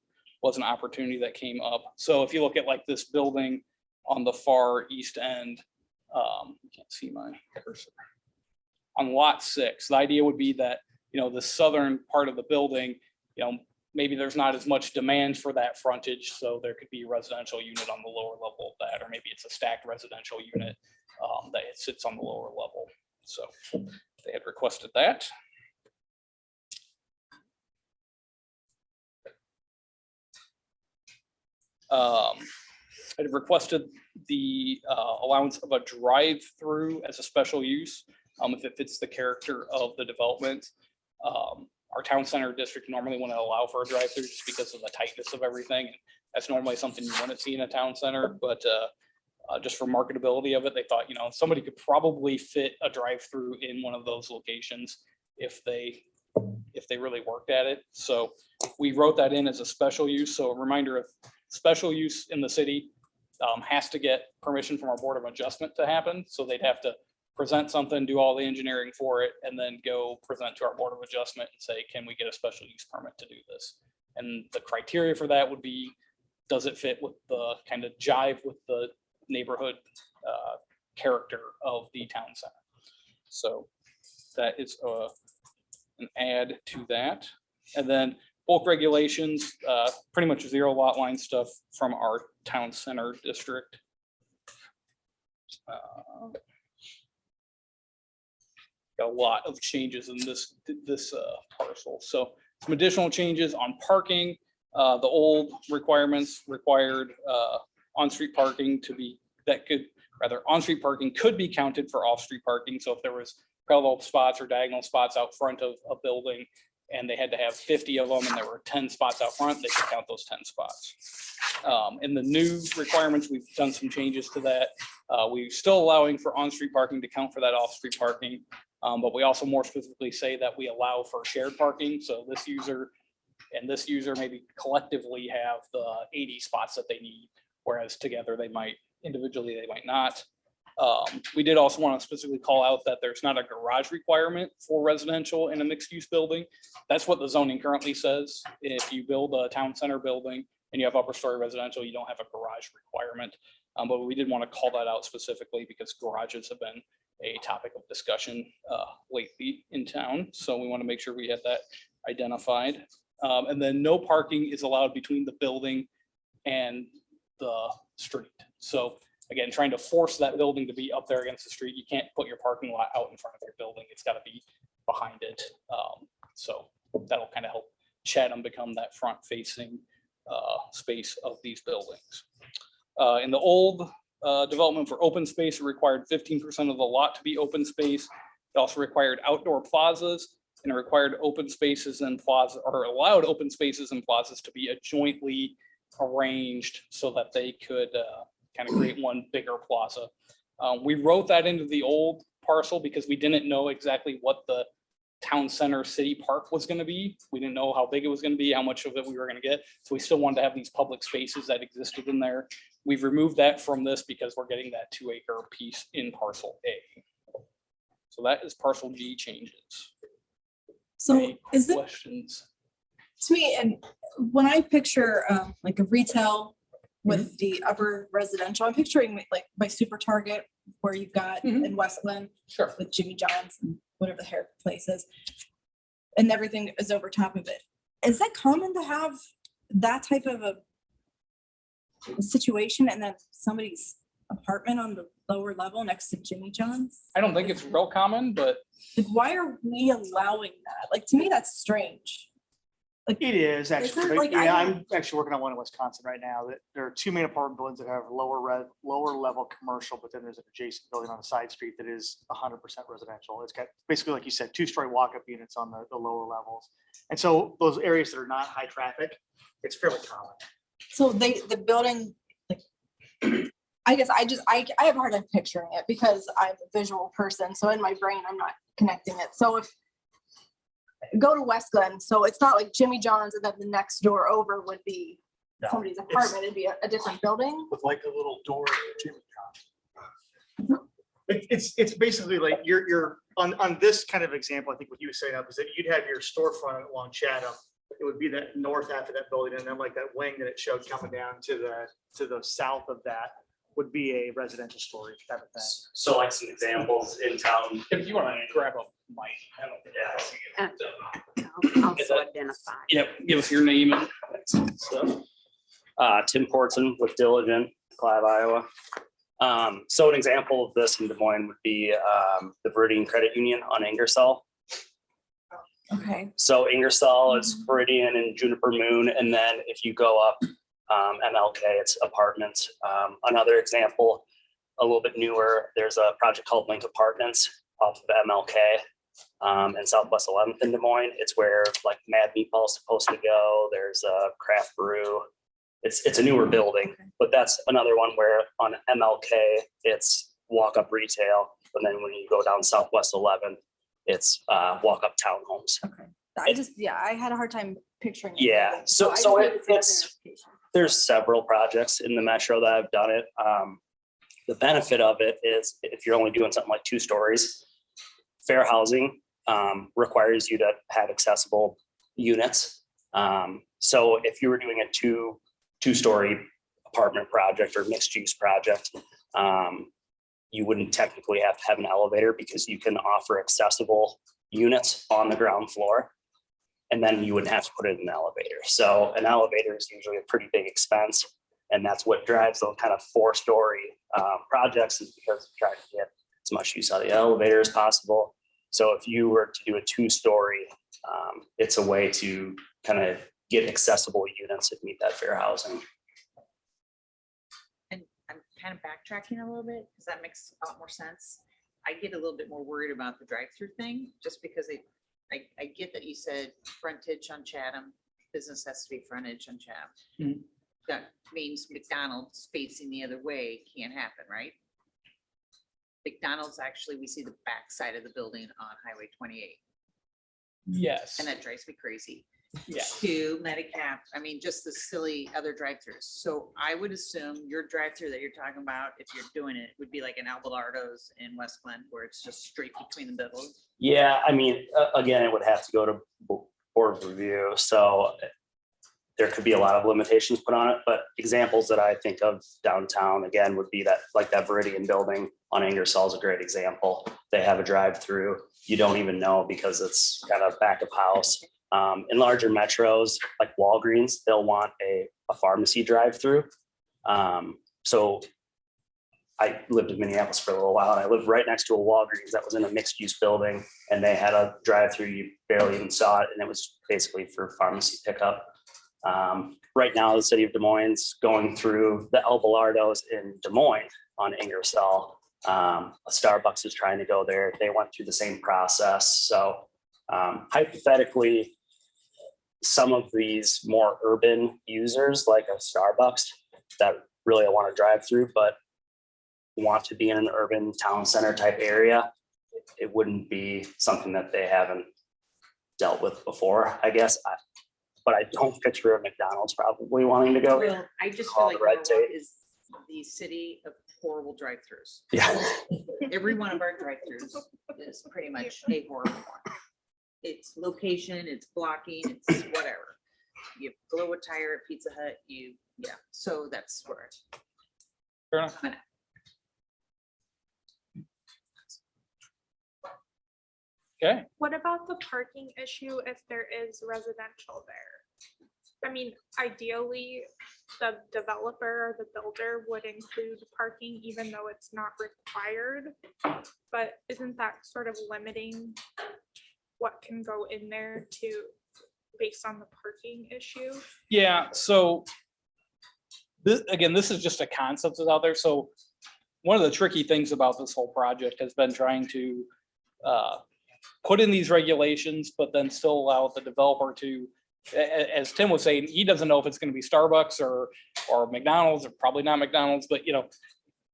was an opportunity that came up. So if you look at like this building on the far east end, you can't see my cursor. On lot 6, the idea would be that, you know, the southern part of the building, you know, maybe there's not as much demand for that frontage, so there could be a residential unit on the lower level of that, or maybe it's a stacked residential unit that it sits on the lower level. So they had requested that. I had requested the allowance of a drive-through as a special use if it fits the character of the development. Our town center district normally want to allow for a drive-through just because of the tightness of everything. That's normally something you want to see in a town center, but just for marketability of it, they thought, you know, somebody could probably fit a drive-through in one of those locations if they really worked at it. So we wrote that in as a special use. So a reminder of special use in the city has to get permission from our Board of Adjustment to happen. So they'd have to present something, do all the engineering for it, and then go present to our Board of Adjustment and say, can we get a special use permit to do this? And the criteria for that would be, does it fit with the kind of jive with the neighborhood character of the town center? So that is an add to that. And then bulk regulations, pretty much 0 lot line stuff from our town center district. Got a lot of changes in this parcel. So some additional changes on parking. The old requirements required on-street parking to be, on-street parking could be counted for off-street parking. So if there was parallel spots or diagonal spots out front of a building and they had to have 50 of them and there were 10 spots out front, they could count those 10 spots. In the new requirements, we've done some changes to that. We're still allowing for on-street parking to count for that off-street parking. But we also more specifically say that we allow for shared parking. So this user and this user maybe collectively have the 80 spots that they need, whereas together they might, individually they might not. We did also want to specifically call out that there's not a garage requirement for residential in a mixed use building. That's what the zoning currently says. If you build a town center building and you have upper story residential, you don't have a garage requirement. But we did want to call that out specifically because garages have been a topic of discussion lately in town. So we want to make sure we had that identified. And then no parking is allowed between the building and the street. So again, trying to force that building to be up there against the street. You can't put your parking lot out in front of your building. It's got to be behind it. So that'll kind of help Chatham become that front facing space of these buildings. In the old development for open space, it required 15% of the lot to be open space. It also required outdoor plazas, and it required open spaces and plaza, or allowed open spaces and plazas to be jointly arranged so that they could kind of create one bigger plaza. We wrote that into the old parcel because we didn't know exactly what the town center city park was going to be. We didn't know how big it was going to be, how much of it we were going to get. So we still wanted to have these public spaces that existed in there. We've removed that from this because we're getting that 2-acre piece in parcel A. So that is parcel G changes. So Any is it, questions? to me, and when I picture like a retail with the upper residential, I'm picturing like my Super Target where you've got in West Glen Sure. with Jimmy John's and whatever the hair place is, and everything is over top of it. Is that common to have that type of a situation and then somebody's apartment on the lower level next to Jimmy John's? I don't think it's real common, but Like, why are we allowing that? Like, to me, that's strange. It is actually, it but like yeah, I- I'm actually working on one in Wisconsin right now that there are two main apartment buildings that have lower level commercial, but then there's an adjacent building on the side street that is 100% residential. It's got basically, like you said, 2-story walk-up units on the lower levels. And so those areas that are not high traffic, it's fairly common. So the building, like, I guess I have a hard time picturing it because I'm a visual person. So in my brain, I'm not connecting it. So if go to West Glen, so it's not like Jimmy John's and then the next door over would be No, somebody's it's- apartment. It'd be a different building. With like a little door, Jimmy John's. It's basically like you're on this kind of example, I think what you were saying up is that you'd have your storefront along Chatham. It would be that north half of that building, and then like that wing that it showed coming down to the south of that would be a residential storage type of thing. So like some examples in town. If you want to grab a mic. Yeah. Also identify. Yep, give us your name and stuff. Tim Portson with Diligent, Clive, Iowa. So an example of this in Des Moines would be the Viridian Credit Union on Ingersoll. Okay. So Ingersoll is Viridian and Juniper Moon, and then if you go up MLK, it's apartments. Another example, a little bit newer, there's a project called Link Apartments off of MLK and Southwest 11th in Des Moines. It's where like Mad Meatball's supposed to go. There's a craft brew. It's a newer building, but that's another one where on MLK, it's walk-up retail. And then when you go down Southwest 11th, it's walk-up townhomes. Okay. I had a hard time picturing. it. Yeah, so I just needed some it's, clarification. there's several projects in the metro that I've done it. The benefit of it is if you're only doing something like 2 stories, fair housing requires you to have accessible units. So if you were doing a two-story apartment project or mixed use project, you wouldn't technically have to have an elevator because you can offer accessible units on the ground floor. And then you wouldn't have to put it in an elevator. So an elevator is usually a pretty big expense. And that's what drives those kind of 4-story projects, is because you're trying to get as much use out of the elevator as possible. So if you were to do a 2-story, it's a way to kind of get accessible units that meet that fair housing. And I'm kind of backtracking a little bit because that makes a lot more sense. I get a little bit more worried about the drive-through thing, just because I get that you said frontage on Chatham, business has to be frontage on Chatham. That means McDonald's facing the other way can't happen, right? McDonald's, actually, we see the back side of the building on Highway 28, Yes. and that drives me crazy. Yeah. To Medicap, I mean, just the silly other drive-throughs. So I would assume your drive-through that you're talking about, if you're doing it, would be like an Alvalardo's in West Glen, where it's just straight between the middles. Yeah, I mean, again, it would have to go to board of review. So there could be a lot of limitations put on it, but examples that I think of downtown again would be that, like that Viridian building on Ingersoll is a great example. They have a drive-through. You don't even know because it's kind of back of house. In larger metros like Walgreens, they'll want a pharmacy drive-through. So I lived in Minneapolis for a little while, and I lived right next to a Walgreens that was in a mixed-use building, and they had a drive-through. You barely even saw it, and it was basically for pharmacy pickup. Right now, the city of Des Moines is going through the Alvalardo's in Des Moines on Ingersoll. A Starbucks is trying to go there. They went through the same process. So hypothetically, some of these more urban users like a Starbucks that really want to drive through, but want to be in an urban town center type area, it wouldn't be something that they haven't dealt with before, I guess. But I don't picture a McDonald's probably wanting to go. Well, I just feel Call like the red Norwalk tape. is the city of horrible drive-throughs. Yeah. Every one of our drive-throughs is pretty much a horrible one. It's location, it's blocking, it's whatever. You blow a tire at Pizza Hut, so that's where. Fair enough. Okay. What about the parking issue if there is residential there? I mean, ideally, the developer or the builder would include parking even though it's not required. But isn't that sort of limiting what can go in there to based on the parking issue? Yeah, so this is just a concept that's out there. So one of the tricky things about this whole project has been trying to put in these regulations, but then still allow the developer to, as Tim was saying, he doesn't know if it's going to be Starbucks or McDonald's, or probably not McDonald's, but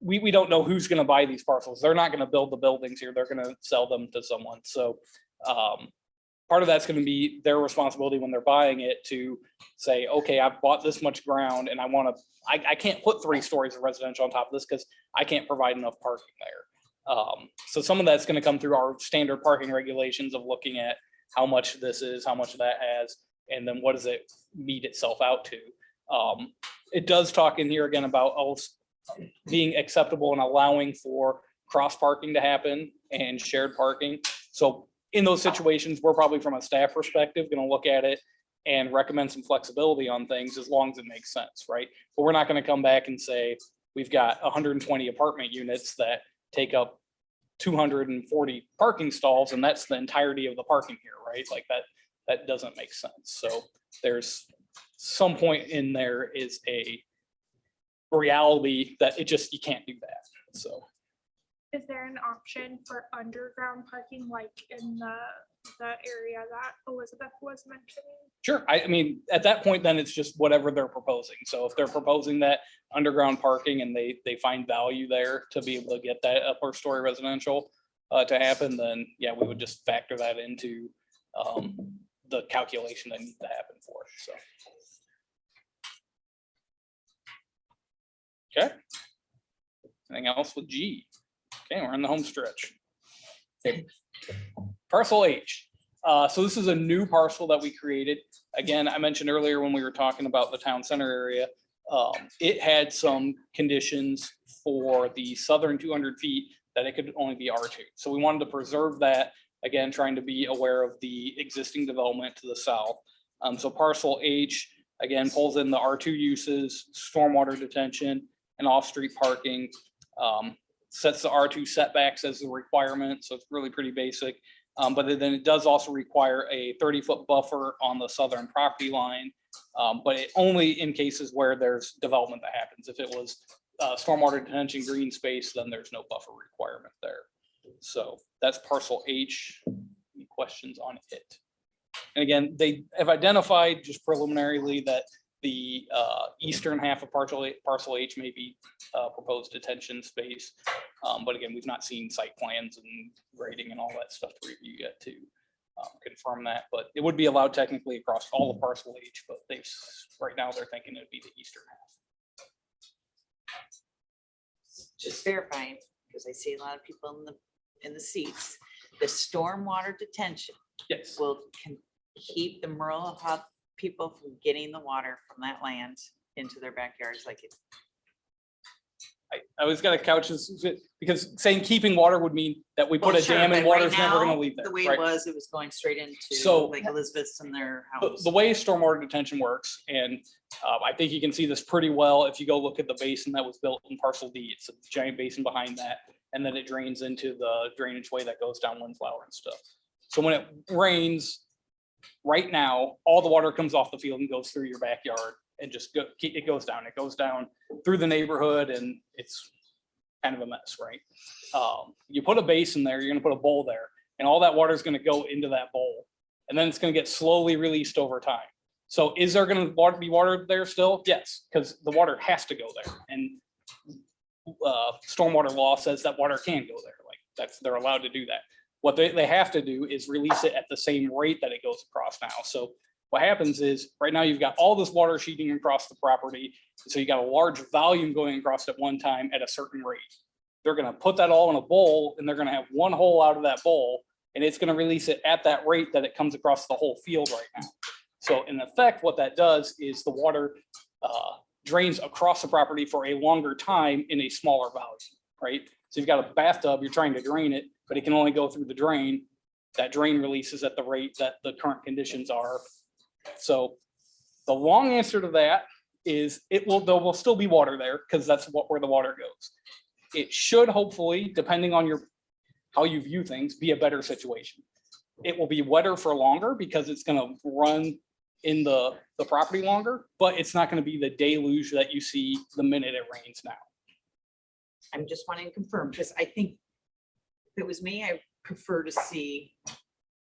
we don't know who's going to buy these parcels. They're not going to build the buildings here. They're going to sell them to someone. So part of that's going to be their responsibility when they're buying it to say, okay, I've bought this much ground and I can't put 3 stories of residential on top of this because I can't provide enough parking there. So some of that's going to come through our standard parking regulations of looking at how much this is, how much that has, and then what does it meet itself out to. It does talk in here again about being acceptable and allowing for cross parking to happen and shared parking. So in those situations, we're probably from a staff perspective going to look at it and recommend some flexibility on things as long as it makes sense, right? But we're not going to come back and say we've got 120 apartment units that take up 240 parking stalls and that's the entirety of the parking here, right? Like that doesn't make sense. So there's some point in there is a reality that you can't do that. So Is there an option for underground parking like in the area that Elizabeth was mentioning? sure, I mean, at that point, then it's just whatever they're proposing. So if they're proposing that underground parking and they find value there to be able to get that upper story residential to happen, then yeah, we would just factor that into the calculation that needs to happen for it. So. Okay. Anything else with G? Okay, we're in the home stretch. Okay. Parcel H. So this is a new parcel that we created. Again, I mentioned earlier when we were talking about the town center area, it had some conditions for the southern 200 feet that it could only be R2. So we wanted to preserve that, again, trying to be aware of the existing development to the south. So parcel H, again, pulls in the R2 uses, stormwater detention, and off-street parking. Sets the R2 setbacks as a requirement, so it's really pretty basic. But then it does also require a 30-foot buffer on the southern property line, but it only in cases where there's development that happens. If it was stormwater detention green space, then there's no buffer requirement there. So that's parcel H. Any questions on it? And again, they have identified just preliminarily that the eastern half of parcel H may be proposed detention space. But again, we've not seen site plans and grading and all that stuff to review yet to confirm that. But it would be allowed technically across all of parcel H, but right now they're thinking it'd be the eastern half. Just verifying, because I see a lot of people in the seats, the stormwater detention Yes. will keep the rural hub people from getting the water from that land into their backyards like it. I always got to couch this because saying keeping water would mean that we put a dam and water's never going to leave there. The way right? it was going straight into So- like Elizabeth's and their The house. the way stormwater detention works, and I think you can see this pretty well if you go look at the basin that was built in parcel D. It's a giant basin behind that, and then it drains into the drainage way that goes down Windflower and stuff. So when it rains, right now, all the water comes off the field and goes through your backyard and it goes down. It goes down through the neighborhood and it's kind of a mess, right? You put a basin there, you're gonna put a bowl there, and all that water is gonna go into that bowl. And then it's gonna get slowly released over time. So is there gonna be water there still? Yes, because the water has to go there. And stormwater law says that water can go there. Like they're allowed to do that. What they have to do is release it at the same rate that it goes across now. So what happens is right now you've got all this water sheeting across the property. So you got a large volume going across at one time at a certain rate. They're going to put that all in a bowl and they're going to have one hole out of that bowl and it's going to release it at that rate that it comes across the whole field right now. So in effect, what that does is the water drains across the property for a longer time in a smaller volume, right? So you've got a bathtub, you're trying to drain it, but it can only go through the drain. That drain releases at the rate that the current conditions are. So the long answer to that is there will still be water there because that's where the water goes. It should hopefully, depending on how you view things, be a better situation. It will be wetter for longer because it's going to run in the property longer, but it's not gonna be the deluge that you see the minute it rains now. I'm just wanting to confirm, because I think if it was me, I prefer to see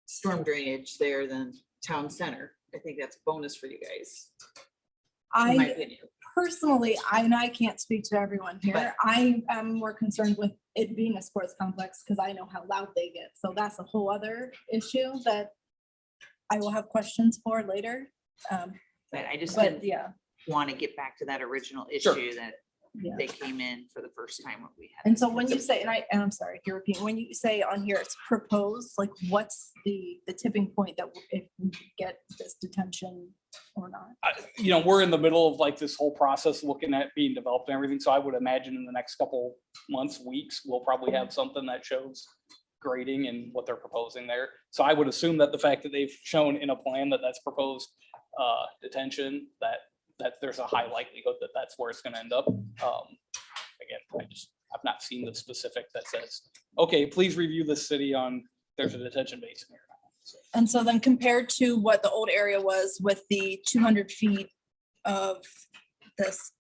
storm drainage there than town center. I think that's a bonus for you guys, in my I opinion. personally, I can't speak to everyone here. But- I am more concerned with it being a sports complex because I know how loud they get. So that's a whole other issue that I will have questions for later. But I just But didn't yeah, want to get back to that original Sure. issue that yeah. they came in for the first time when we had. And so when you say, and I'm sorry, you're repeating, when you say on here, it's proposed, like what's the tipping point that if we get this detention or not? You know, we're in the middle of like this whole process, looking at being developed and everything, so I would imagine in the next couple months, weeks, we'll probably have something that shows grading and what they're proposing there. So I would assume that the fact that they've shown in a plan that that's proposed detention, that there's a high likelihood that that's where it's gonna end up. Again, I've not seen the specific that says, okay, please review the city on, there's a detention basin here. So, And so then compared to what the old area was with the 200 feet of this,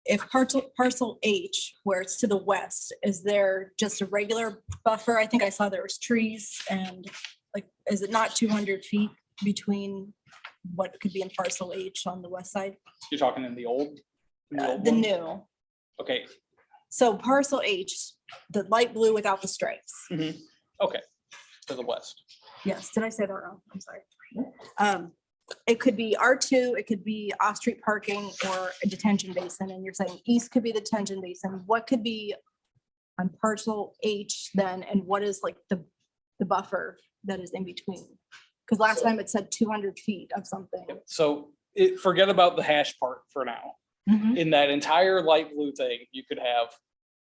if parcel H, where it's to the west, is there just a regular buffer? I think I saw there was trees and like, is it not 200 feet between what could be in parcel H on the west side? You're talking in the old? The one? new. Okay, So parcel H, the light blue without the stripes. okay, to the west. Yes, did I say that wrong? I'm sorry. It could be R2, it could be off-street parking or a detention basin, and you're saying east could be the detention basin. What could be on parcel H then, and what is like the buffer that is in between? Because last time it said 200 feet of something. So forget about the hash part for now. Mhm. In that entire light blue thing, you could have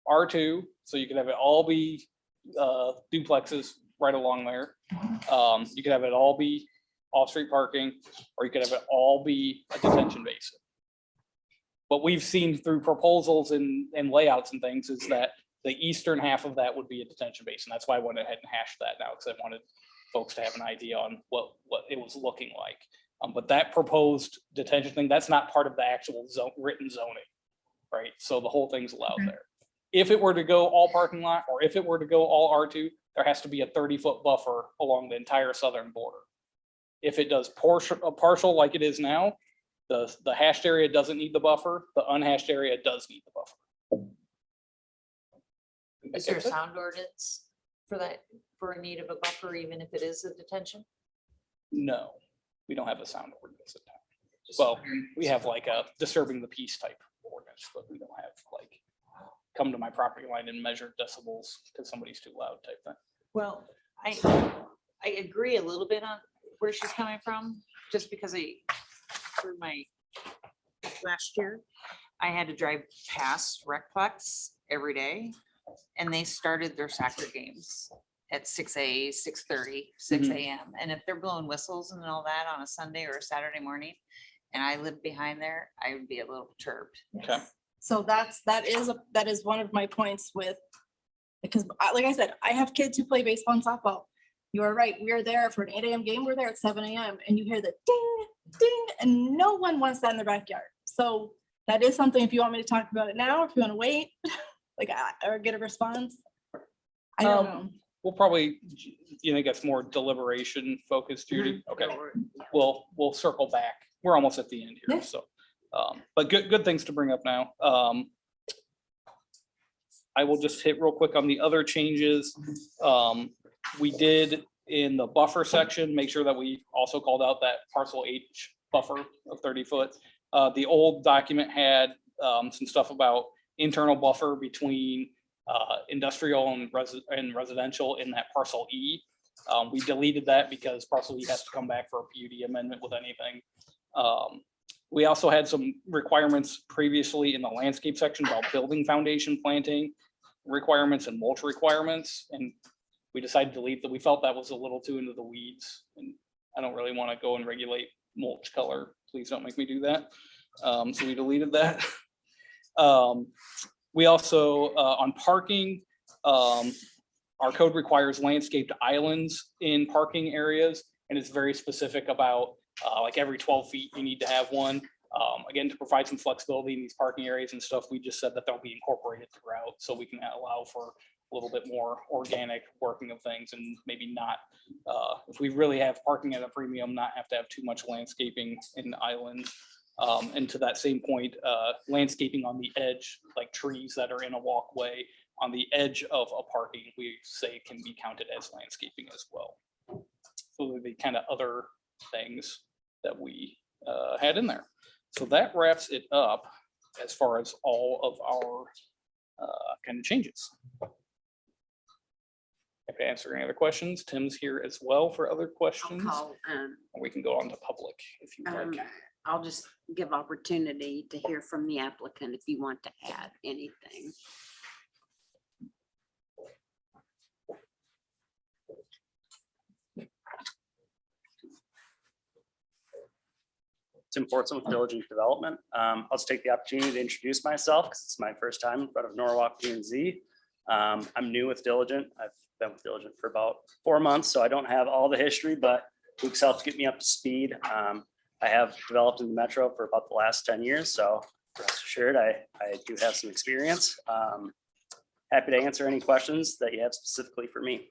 R2, so you could have it all be duplexes right along there. You could have it all be off-street parking, or you could have it all be a detention basin. What we've seen through proposals and layouts and things is that the eastern half of that would be a detention basin. That's why I went ahead and hashed that now, because I wanted folks to have an idea on what it was looking like. But that proposed detention thing, that's not part of the actual written zoning, right? So the whole thing's allowed Okay. there. If it were to go all parking lot, or if it were to go all R2, there has to be a 30-foot buffer along the entire southern border. If it does partial like it is now, the hashed area doesn't need the buffer, the unhashed area does need the buffer. Is there a sound ordinance for that, for a need of a buffer, even if it is a detention? No, we don't have a sound ordinance in town. Just Well, wondering. we have like a disturbing the peace type ordinance, but we don't have like, come to my property line and measure decibels because somebody's too loud type thing. Well, I agree a little bit on where she's coming from, just because through my last year, I had to drive past Recplex every day, and they started their soccer games at 6 a.m. And if they're blowing whistles and all that on a Sunday or a Saturday morning, and I lived behind there, I would be a little perturbed. Okay. So that is one of my points with, because like I said, I have kids who play baseball and softball. You are right. We are there for an 8 a.m. game. We're there at 7 a.m. and you hear the ding, ding, and no one wants that in their backyard. So that is something, if you want me to talk about it now, if you want to wait, like, or get a response. I don't know. We'll probably, you think it's more deliberation focused, Judy? Okay, we'll circle back. We're almost at the end here, Yeah. so. But good things to bring up now. I will just hit real quick on the other changes. We did in the buffer section, make sure that we also called out that parcel H buffer of 30 foot. The old document had some stuff about internal buffer between industrial and residential in that parcel E. We deleted that because parcel E has to come back for a PUD amendment with anything. We also had some requirements previously in the landscape section about building foundation planting requirements and mulch requirements. And we decided to delete that. We felt that was a little too into the weeds, and I don't really want to go and regulate mulch color. Please don't make me do that. So we deleted that. We also, on parking, our code requires landscaped islands in parking areas. and it's very specific about like every 12 feet, you need to have one. Again, to provide some flexibility in these parking areas and stuff, we just said that they'll be incorporated throughout, so we can allow for a little bit more organic working of things and maybe not, if we really have parking at a premium, not have to have too much landscaping in the island. And to that same point, landscaping on the edge, like trees that are in a walkway on the edge of a parking, we say can be counted as landscaping as well. So the kind of other things that we had in there. So that wraps it up as far as all of our kind of changes. If I answer any other questions, Tim's here as well for other I'll questions. call, We can go on to public if you like. I'll just give opportunity to hear from the applicant if you want to add anything. Tim Fortson with Diligent Development. I'll just take the opportunity to introduce myself because it's my first time in front of Norwalk, P&Z. I'm new with Diligent. I've been with Diligent for about 4 months, so I don't have all the history, but Luke's helped get me up to speed. I have developed in the metro for about the last 10 years, so rest assured I do have some experience. Happy to answer any questions that you have specifically for me.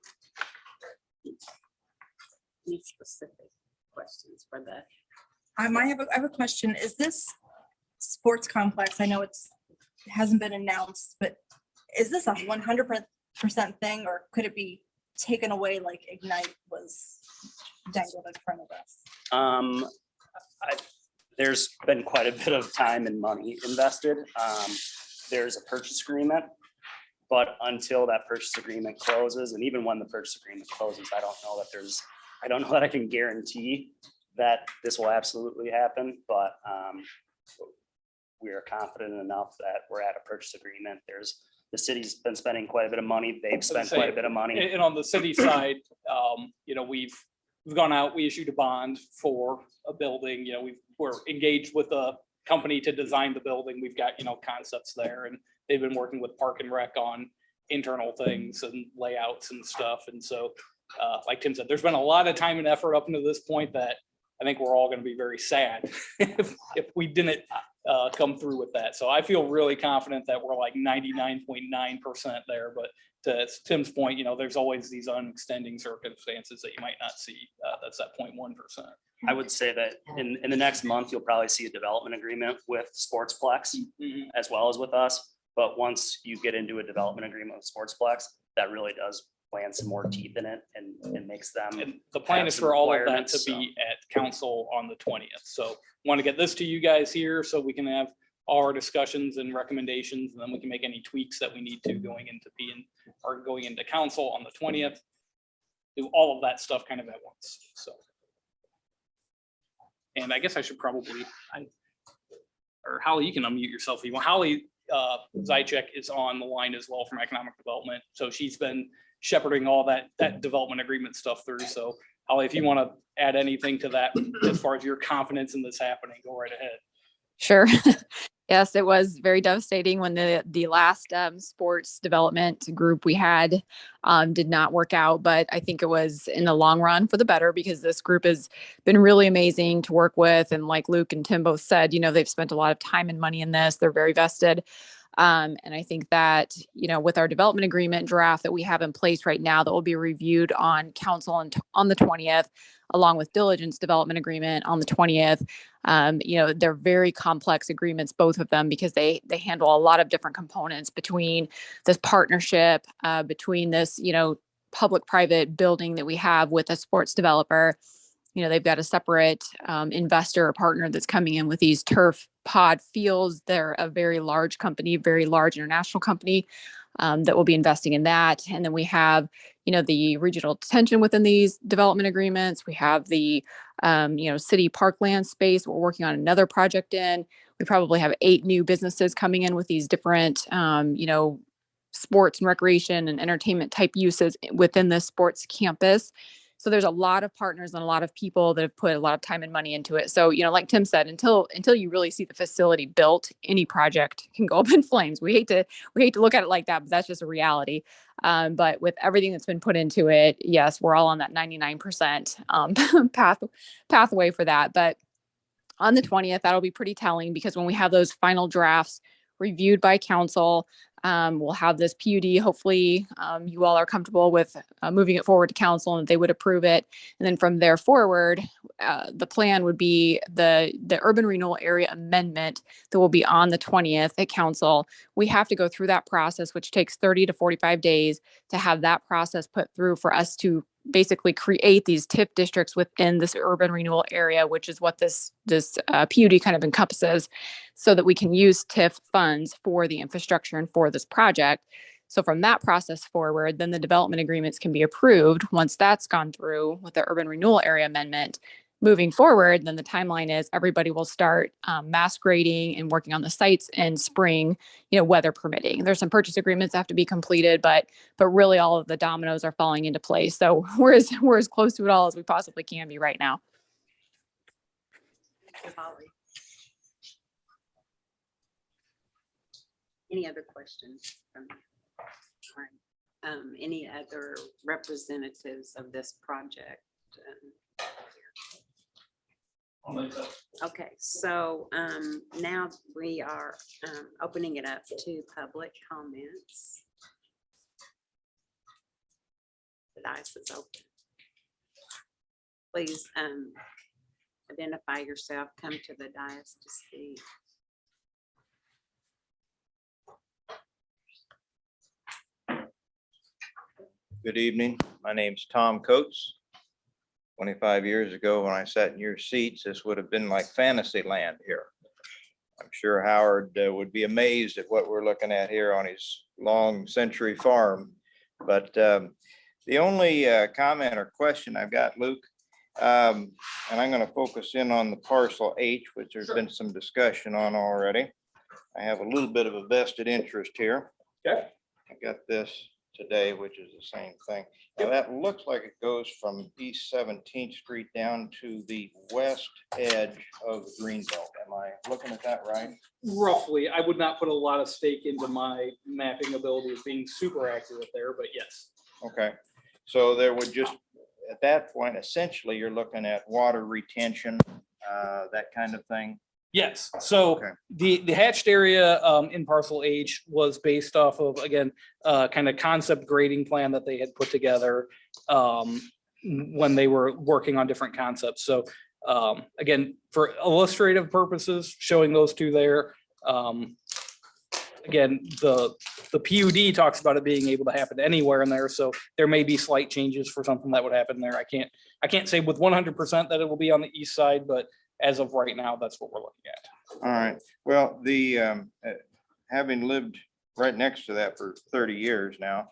Any specific questions for the, I have a question. Is this sports complex? I know it hasn't been announced, but is this a 100% thing, or could it be taken away like Ignite was dangled in front of us? There's been quite a bit of time and money invested. There's a purchase agreement, but until that purchase agreement closes, and even when the purchase agreement closes, I don't know that I can guarantee that this will absolutely happen, but we are confident enough that we're at a purchase agreement. The city's been spending quite a bit of money. They've spent quite a bit of money. And on the city side, we've gone out, we issued a bond for a building, we're engaged with a company to design the building. We've got, concepts there, and they've been working with Park and Rec on internal things and layouts and stuff. And so, like Tim said, there's been a lot of time and effort up until this point that I think we're all going to be very sad if we didn't come through with that. So I feel really confident that we're like 99.9% there. But to Tim's point, there's always these unextending circumstances that you might not see. That's that 0.1%. I would say that in the next month, you'll probably see a development agreement with Sportsplex as well as with us. But once you get into a development agreement with Sportsplex, that really does plant some more teeth in it and makes them. And the plan is for all of that to be at council on the 20th. So want to get this to you guys here so we can have our discussions and recommendations, and then we can make any tweaks that we need to going into council on the 20th. Do all of that stuff kind of at once. So. And I guess I should probably, or Holly, you can unmute yourself if you want. Holly Zychek is on the line as well from economic development. So she's been shepherding all that development agreement stuff through. So Holly, if you want to add anything to that as far as your confidence in this happening, go right ahead. Sure. Yes, it was very devastating when the last sports development group we had did not work out. But I think it was in the long run for the better, because this group has been really amazing to work with. And like Luke and Tim both said, they've spent a lot of time and money in this. They're very vested. And I think that, with our development agreement draft that we have in place right now, that will be reviewed on council on the 20th, along with Diligence development agreement on the 20th. They're very complex agreements, both of them, because they handle a lot of different components between this partnership, between this, public-private building that we have with a sports developer. They've got a separate investor or partner that's coming in with these turf pod fields. They're a very large company, very large international company that will be investing in that. And then we have, the regional detention within these development agreements. We have the, city parkland space we're working on another project in. We probably have 8 new businesses coming in with these different, sports and recreation and entertainment type uses within this sports campus. So there's a lot of partners and a lot of people that have put a lot of time and money into it. So, like Tim said, until you really see the facility built, any project can go up in flames. We hate to look at it like that, but that's just a reality. But with everything that's been put into it, yes, we're all on that 99% pathway for that. But on the 20th, that'll be pretty telling, because when we have those final drafts reviewed by council, we'll have this PUD. Hopefully, you all are comfortable with moving it forward to council and they would approve it. And then from there forward, the plan would be the urban renewal area amendment that will be on the 20th at council. We have to go through that process, which takes 30 to 45 days to have that process put through for us to basically create these TIF districts within this urban renewal area, which is what this PUD kind of encompasses, so that we can use TIF funds for the infrastructure and for this project. So from that process forward, then the development agreements can be approved. Once that's gone through with the urban renewal area amendment, moving forward, then the timeline is everybody will start mass grading and working on the sites in spring, weather permitting. There's some purchase agreements that have to be completed, but really all of the dominoes are falling into place. So we're as close to it all as we possibly can be right now. Any other questions? Any other representatives of this project? Okay, so now we are opening it up to public comments. The dais is open. Please identify yourself, come to the dais to speak. Good evening. My name's Tom Coates. 25 years ago, when I sat in your seats, this would have been like fantasy land here. I'm sure Howard would be amazed at what we're looking at here on his long century farm. But the only comment or question I've got, Luke, and I'm going to focus in on the parcel H, which there's been some discussion on already. I have a little bit of a vested interest here. Okay. I got this today, which is the same thing. Now that looks like it goes from East 17th Street down to the west edge of the Greenbelt. Am I looking at that right? Roughly, I would not put a lot of stake into my mapping ability of being super accurate there, but yes. Okay, so there would just, at that point, essentially, you're looking at water retention, that kind of thing. Yes, so Okay. the hatched area in parcel H was based off of, again, kind of concept grading plan that they had put together when they were working on different concepts. So again, for illustrative purposes, showing those two there. Again, the PUD talks about it being able to happen anywhere in there, so there may be slight changes for something that would happen there. I can't say with 100% that it will be on the east side, but as of right now, that's what we're looking at. All right, well, the having lived right next to that for 30 years now,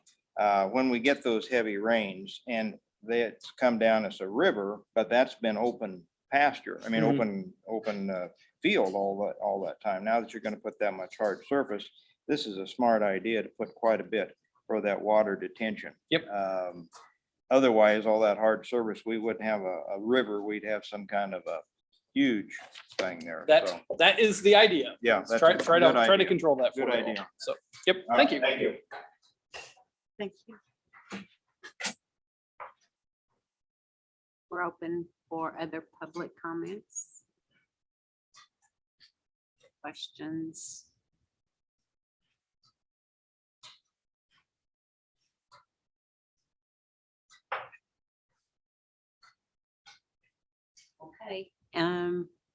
when we get those heavy rains and that's come down as a river, but that's been open pasture, I mean, Mhm. open field all that time. Now that you're going to put that much hard surface, this is a smart idea to put quite a bit for that water detention. Yep. Otherwise, all that hard surface, we wouldn't have a river, we'd have some kind of a huge thing there. So, That is the idea. yeah, Let's that's try a try good to idea. control that. Good for you all. idea. So, yep, All thank right, you. Thank you. Thank you. We're open for other public comments. Questions? Okay,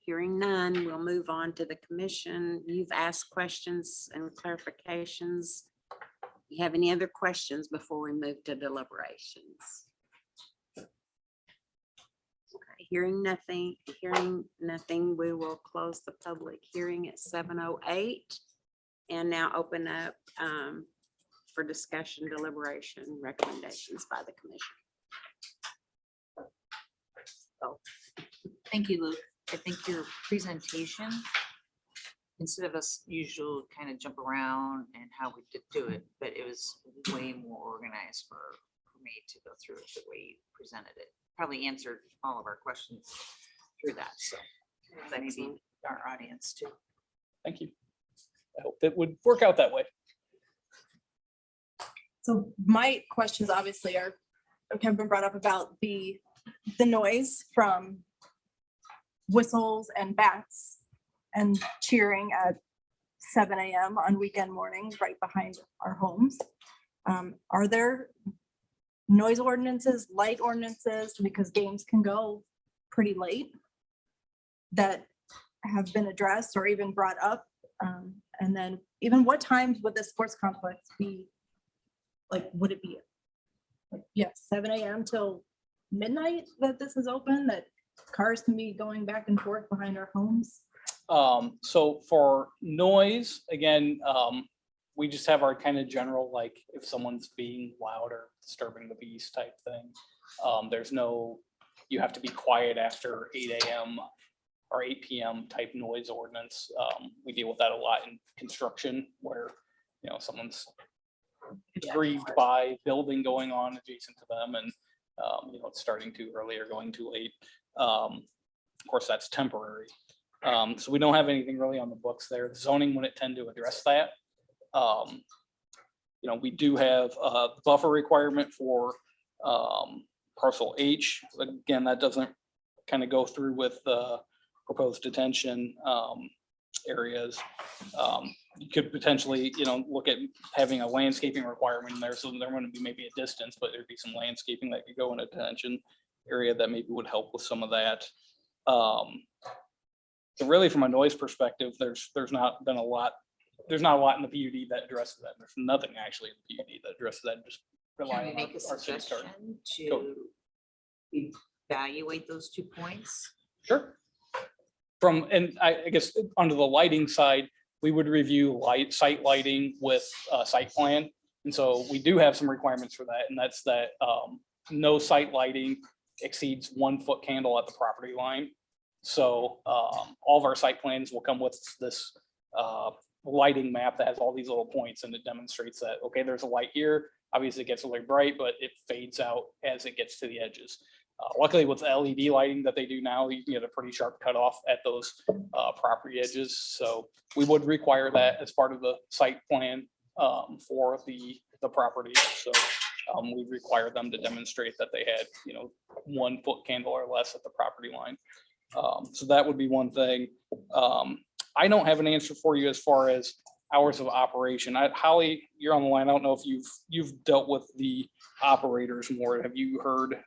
hearing none, we'll move on to the commission. You've asked questions and clarifications. You have any other questions before we move to deliberations? Okay, hearing nothing, we will close the public hearing at 7:08 and now open up for discussion, deliberation, recommendations by the commission. Thank you, Luke. I think your presentation, instead of us usual kind of jump around and how we did do it, but it was way more organized for made to go through it the way you presented it. Probably answered all of our questions through that, so that may be our audience too. Thank you. I hope it would work out that way. So my questions obviously are, have been brought up about the noise from whistles and bats and cheering at 7 a.m. on weekend mornings right behind our homes. Are there noise ordinances, light ordinances, because games can go pretty late, that have been addressed or even brought up? And then even what times would the sports complex be? Like, would it be, like, yes, 7 a.m. till midnight that this is open, that cars can be going back and forth behind our homes? So for noise, again, we just have our kind of general, like if someone's being loud or disturbing the peace type thing. There's no, you have to be quiet after 8 a.m. or 8 p.m. type noise ordinance. We deal with that a lot in construction where, you know, someone's grieved by building going on adjacent to them and, you know, it's starting too early or going too late. Of course, that's temporary. So we don't have anything really on the books there. The zoning wouldn't tend to address that. You know, we do have a buffer requirement for parcel H. Again, that doesn't kind of go through with the proposed detention areas. You could potentially, you know, look at having a landscaping requirement in there. So there wouldn't be maybe a distance, but there'd be some landscaping that could go in a detention area that maybe would help with some of that. So really from a noise perspective, there's not been a lot, there's not a lot in the PUD that addresses that. There's nothing actually in the PUD that addresses that, just Can relying we on make a our city code. suggestion Code. to evaluate those 2 points? Sure. From, and I guess under the lighting side, we would review site lighting with site plan. And so we do have some requirements for that, and that's that no site lighting exceeds 1 foot candle at the property line. So all of our site plans will come with this lighting map that has all these little points, and it demonstrates that, okay, there's a light here. Obviously it gets really bright, but it fades out as it gets to the edges. Luckily with the LED lighting that they do now, you can get a pretty sharp cutoff at those property edges. So we would require that as part of the site plan for the property. So we require them to demonstrate that they had, you know, 1 foot candle or less at the property line. So that would be one thing. I don't have an answer for you as far as hours of operation. Holly, you're on the line. I don't know if you've dealt with the operators more. Have you heard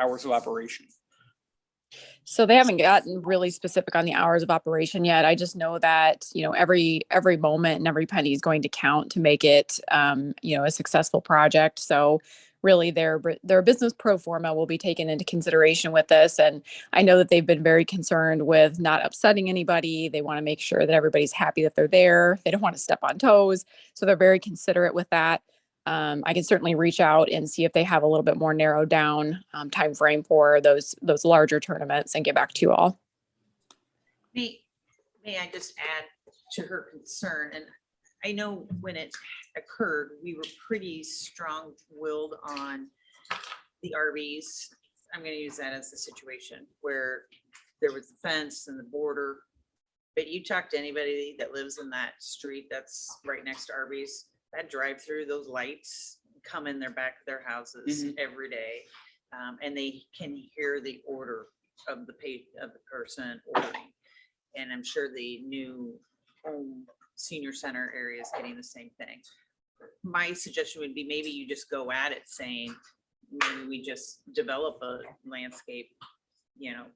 hours of operation? So they haven't gotten really specific on the hours of operation yet. I just know that, you know, every moment and every penny is going to count to make it, you know, a successful project. So really their business pro forma will be taken into consideration with this. And I know that they've been very concerned with not upsetting anybody. They want to make sure that everybody's happy that they're there. They don't want to step on toes. So they're very considerate with that. I can certainly reach out and see if they have a little bit more narrowed down time frame for those larger tournaments and get back to you all. May I just add to her concern? And I know when it occurred, we were pretty strong-willed on the RVs. I'm going to use that as the situation where there was the fence and the border. But you talk to anybody that lives in that street that's right next to RVs, that drive through, those lights come in their back of their houses every day. And they can hear the order of the person ordering. And I'm sure the new home senior center area is getting the same thing. My suggestion would be maybe you just go at it saying, maybe we just develop a landscape, you know,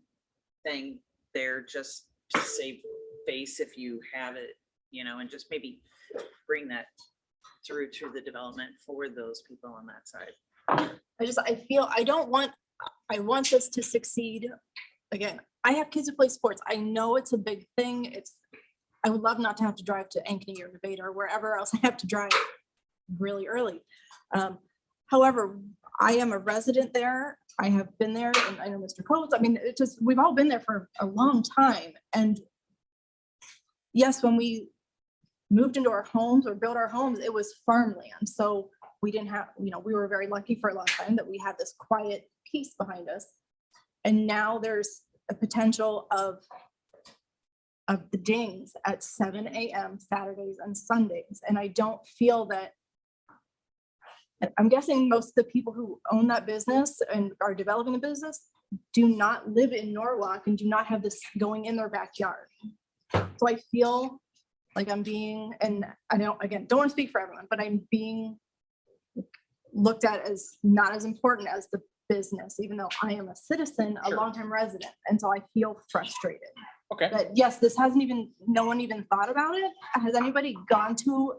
thing there just to save face if you have it, you know, and just maybe bring that through the development for those people on that side. I want this to succeed. Again, I have kids who play sports. I know it's a big thing. I would love not to have to drive to Ankeny or Nevada or wherever else I have to drive really early. However, I am a resident there. I have been there, and I know Mr. Coates. I mean, we've all been there for a long time. And yes, when we moved into our homes or built our homes, it was farmland. So we didn't have, we were very lucky for a long time that we had this quiet piece behind us. And now there's a potential of the dings at 7 a.m. Saturdays and Sundays. And I don't feel that, I'm guessing most of the people who own that business and are developing a business do not live in Norwalk and do not have this going in their backyard. So I feel like I'm being, and I don't want to speak for everyone, but I'm being looked at as not as important as the business, even though I am a citizen, a Sure. longtime resident. And so I feel frustrated. Okay. That yes, this hasn't even, no one even thought about it. Has anybody gone to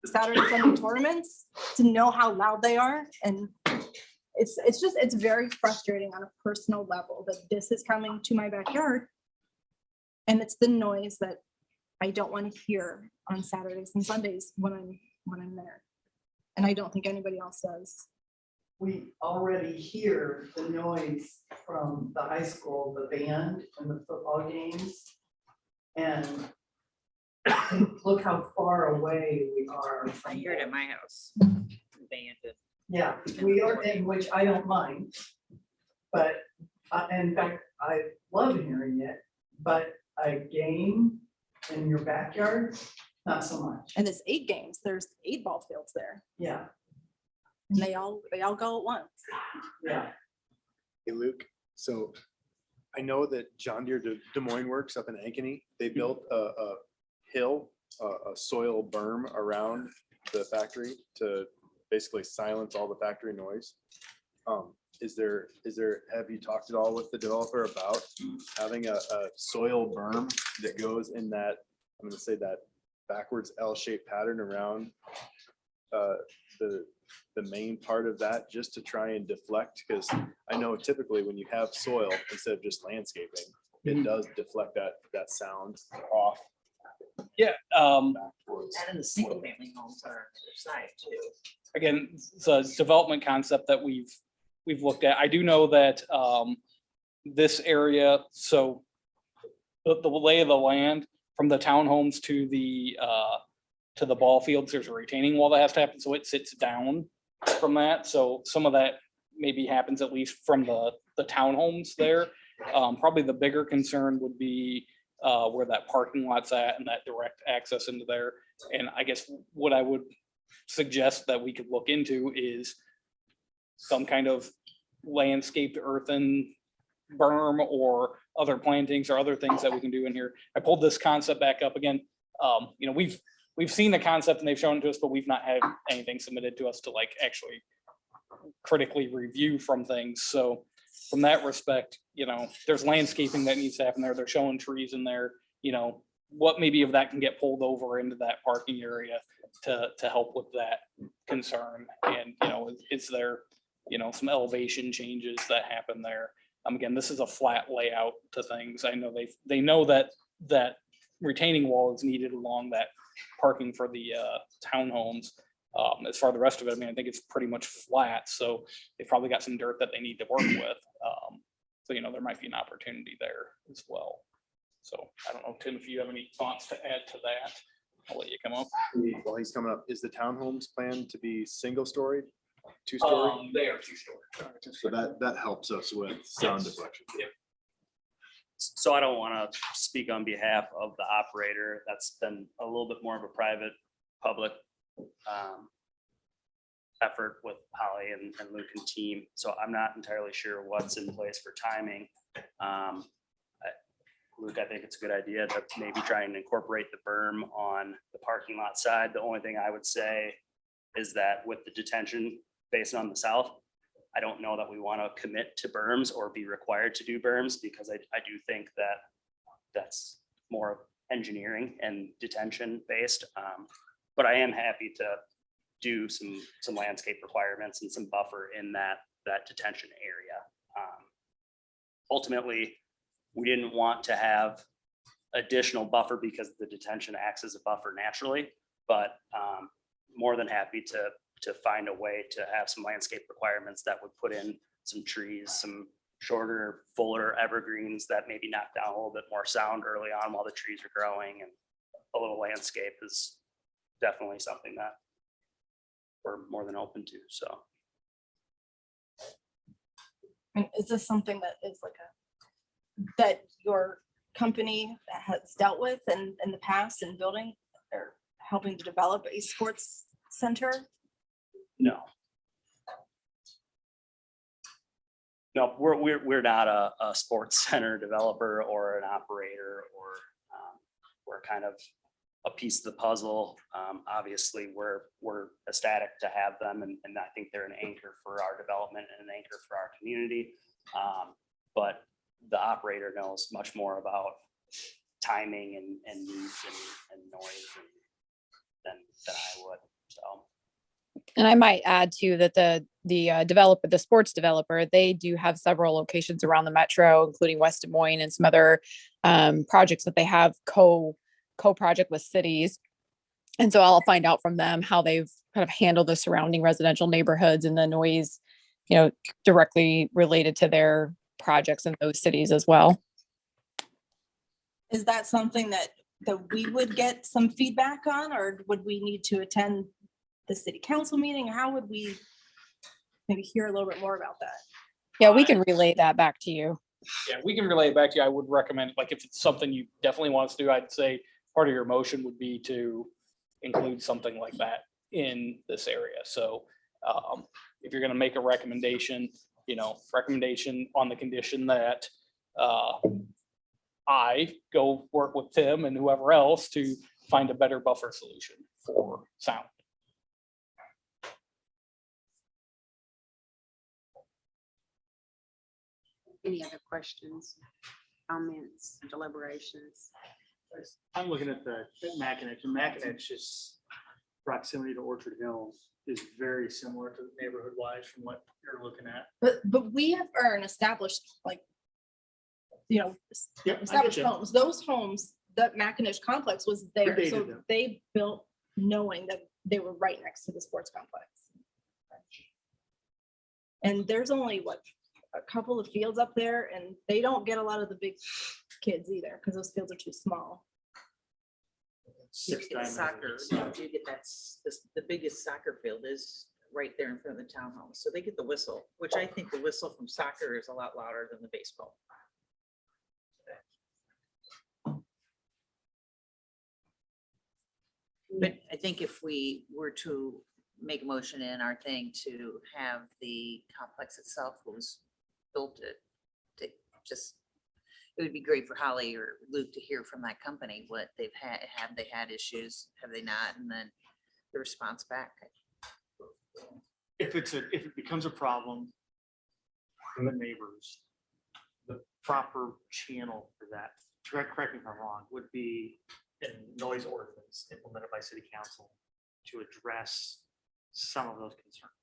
Saturday, Sunday tournaments to know how loud they are? And it's very frustrating on a personal level that this is coming to my backyard. And it's the noise that I don't want to hear on Saturdays and Sundays when I'm there. And I don't think anybody else does. We already hear the noise from the high school, the band and the football games. And look how far away we are I from hear it that. at my house. Band. Yeah, we are, in which I don't mind. But in fact, I love hearing it, but a game in your backyard, not so much. And there's 8 games, there's 8 ball fields there. Yeah, And they all go at once. yeah. Hey, Luke, so I know that John Deere Des Moines Works up in Ankeny, they built a hill, a soil berm around the factory to basically silence all the factory noise. Have you talked at all with the developer about having a soil berm that goes in that, I'm gonna say that backwards L-shaped pattern around the main part of that, just to try and deflect? Because I know typically when you have soil instead of just landscaping, it does deflect that sound off. Yeah, And in the single family homes on our side too. again, it's a development concept that we've looked at. I do know that this area, so the lay of the land from the townhomes to the ball fields, there's a retaining wall that has to happen, so it sits down from that. So some of that maybe happens at least from the townhomes there. Probably the bigger concern would be where that parking lot's at and that direct access into there. And I guess what I would suggest that we could look into is some kind of landscaped earthen berm or other plantings or other things that we can do in here. I pulled this concept back up again. We've seen the concept and they've shown it to us, but we've not had anything submitted to us to like actually critically review from things. So from that respect, there's landscaping that needs to happen there. They're showing trees in there, what maybe of that can get pulled over into that parking area to help with that concern. And, is there, some elevation changes that happen there? Again, this is a flat layout to things. I know they know that retaining wall is needed along that parking for the townhomes. As far as the rest of it, I think it's pretty much flat. So they've probably got some dirt that they need to work with. So, there might be an opportunity there as well. So I don't know, Tim, if you have any thoughts to add to that, I'll let you come up. While he's coming up, is the townhomes planned to be single story, 2-story? They are 2-story. So that helps us with sound Yes. deflection. Yep. So I don't want to speak on behalf of the operator. That's been a little bit more of a private, public effort with Holly and Luke and team. So I'm not entirely sure what's in place for timing. Luke, I think it's a good idea to maybe try and incorporate the berm on the parking lot side. The only thing I would say is that with the detention basin on the south, I don't know that we want to commit to berms or be required to do berms, because I do think that that's more engineering and detention based. But I am happy to do some landscape requirements and some buffer in that detention area. Ultimately, we didn't want to have additional buffer because the detention acts as a buffer naturally, but more than happy to find a way to have some landscape requirements that would put in some trees, some shorter, fuller evergreens that maybe knock down a little bit more sound early on while the trees are growing, and a little landscape is definitely something that we're more than open to, so. And is this something that is like that your company has dealt with in the past in building or helping to develop a sports center? No. No, we're not a sports center developer or an operator, or we're kind of a piece of the puzzle. Obviously, we're ecstatic to have them, and I think they're an anchor for our development and an anchor for our community. But the operator knows much more about timing and needs and noise than I would, so. And I might add too that the sports developer, they do have several locations around the metro, including West Des Moines and some other projects that they have co-project with cities. And so I'll find out from them how they've kind of handled the surrounding residential neighborhoods and the noise, directly related to their projects in those cities as well. Is that something that we would get some feedback on, or would we need to attend the city council meeting? How would we maybe hear a little bit more about that? Yeah, we can relay that back to you. Yeah, we can relay it back to you. I would recommend, like, if it's something you definitely want us to do, I'd say part of your motion would be to include something like that in this area. So if you're gonna make a recommendation, recommendation on the condition that I go work with Tim and whoever else to find a better buffer solution for sound. Any other questions, comments, deliberations? I'm looking at the Mackinac, and Mackinac is proximity to Orchard Hills is very similar to neighborhood wise from what you're looking at. But we are an established, Yep, I get established you. homes. Those homes, that Mackinac complex was there, Predated so them. they built knowing that they were right next to the sports complex. And there's only a couple of fields up there, and they don't get a lot of the big kids either, because those fields are too small. You get the soccer, you get the biggest soccer field is right there in front of the townhouse. So they get the whistle, which I think the whistle from soccer is a lot louder than the baseball. But I think if we were to make a motion in our thing to have the complex itself was built to just, it would be great for Holly or Luke to hear from that company what they've had. Have they had issues? Have they not? And then the response back. If it becomes a problem for the neighbors, the proper channel for that, correct me if I'm wrong, would be a noise ordinance implemented by city council to address some of those concerns.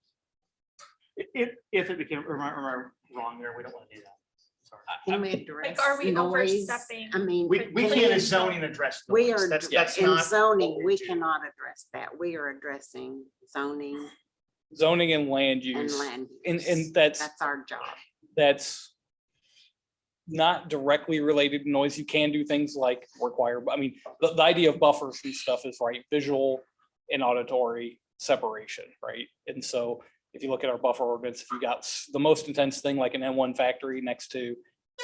If it became, or am I wrong there? We don't want to do that. Sorry. Can we address are we noise? overstepping? I mean, We can't as zoning address. we noise. are, That's in not what zoning, we do. cannot address that. We are addressing zoning Zoning and land and use, land and use. that's our job. that's not directly related to noise. You can do things like require, I mean, the idea of buffers and stuff is right, visual and auditory separation, right? And so if you look at our buffer ordinance, if you got the most intense thing like an M1 factory next to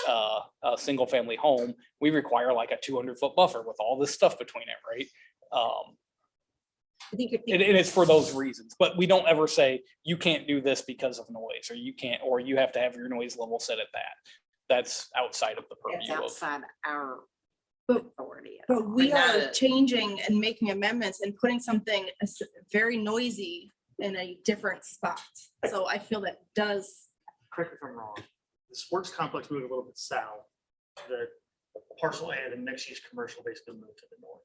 a single family home, we require like a 200-foot buffer with all this stuff between it, right? I think And it's for those reasons, but we don't ever say you can't do this because of noise, or you can't, or you have to have your noise level set at that. That's outside of the It's purview of. outside our But- authority. at But all. we not are a- changing and making amendments and putting something very noisy in a different spot. So I feel that does, Correct me if I'm wrong. The sports complex moved a little bit south. The parcel A, the mixed use commercial basically moved to the north.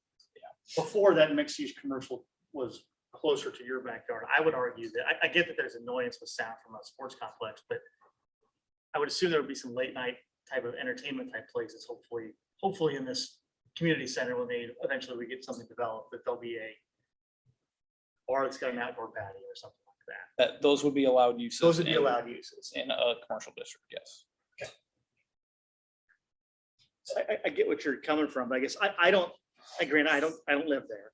Before that mixed use commercial was closer to your backyard, I would argue that, I get that there's annoyance with sound from a sports complex, but I would assume there would be some late night type of entertainment type places, hopefully in this community center, when eventually we get something developed, that there'll be a bar that's got an outdoor patio or something like that. Those would be allowed uses. Those would be in- allowed uses. In a commercial district, yes. So I get what you're coming from, but I guess I don't, I agree, I don't live there.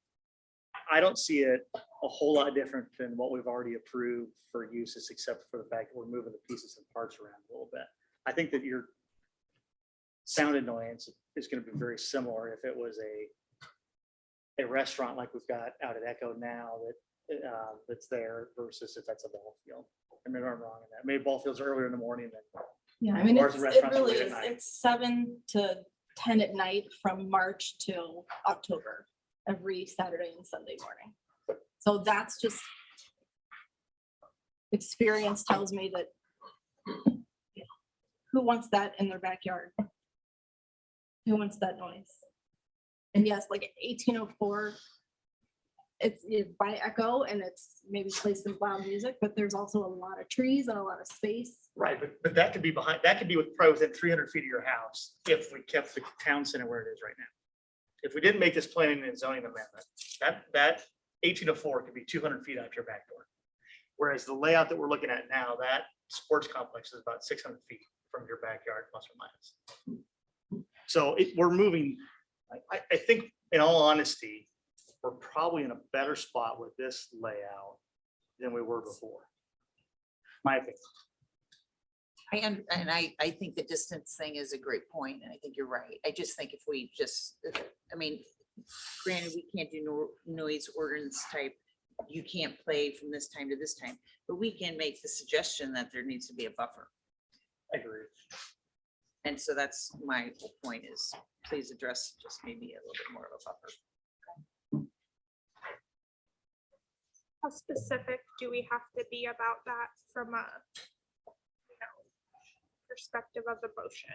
I don't see it a whole lot different than what we've already approved for uses, except for the fact that we're moving the pieces and parts around a little bit. I think that your sound annoyance is going to be very similar if it was a restaurant like we've got out at Echo now that that's there versus if that's a ball field. I mean, I'm wrong in that. Maybe ball fields are earlier in the morning than. Yeah, I mean, Bars it's, and it restaurants are really late at is, night. it's 7 to 10 at night from March till October, every Saturday and Sunday morning. So that's just experience tells me that who wants that in their backyard? Who wants that noise? And yes, like 1804, it's by Echo and it's maybe plays some loud music, but there's also a lot of trees and a lot of space. Right, but that could be behind, that could be probably within 300 feet of your house if we kept the town center where it is right now. If we didn't make this planning and zoning amendment, that 1804 could be 200 feet out your back door. Whereas the layout that we're looking at now, that sports complex is about 600 feet from your backyard, plus or minus. So we're moving, I think in all honesty, we're probably in a better spot with this layout than we were before. My opinion. I think the distance thing is a great point, and I think you're right. I just think if we just, I mean, granted, we can't do noise ordinance type, you can't play from this time to this time, but we can make the suggestion that there needs to be a buffer. I agree. And so that's my whole point is, please address just maybe a little bit more of a buffer. How specific do we have to be about that from a perspective of the motion?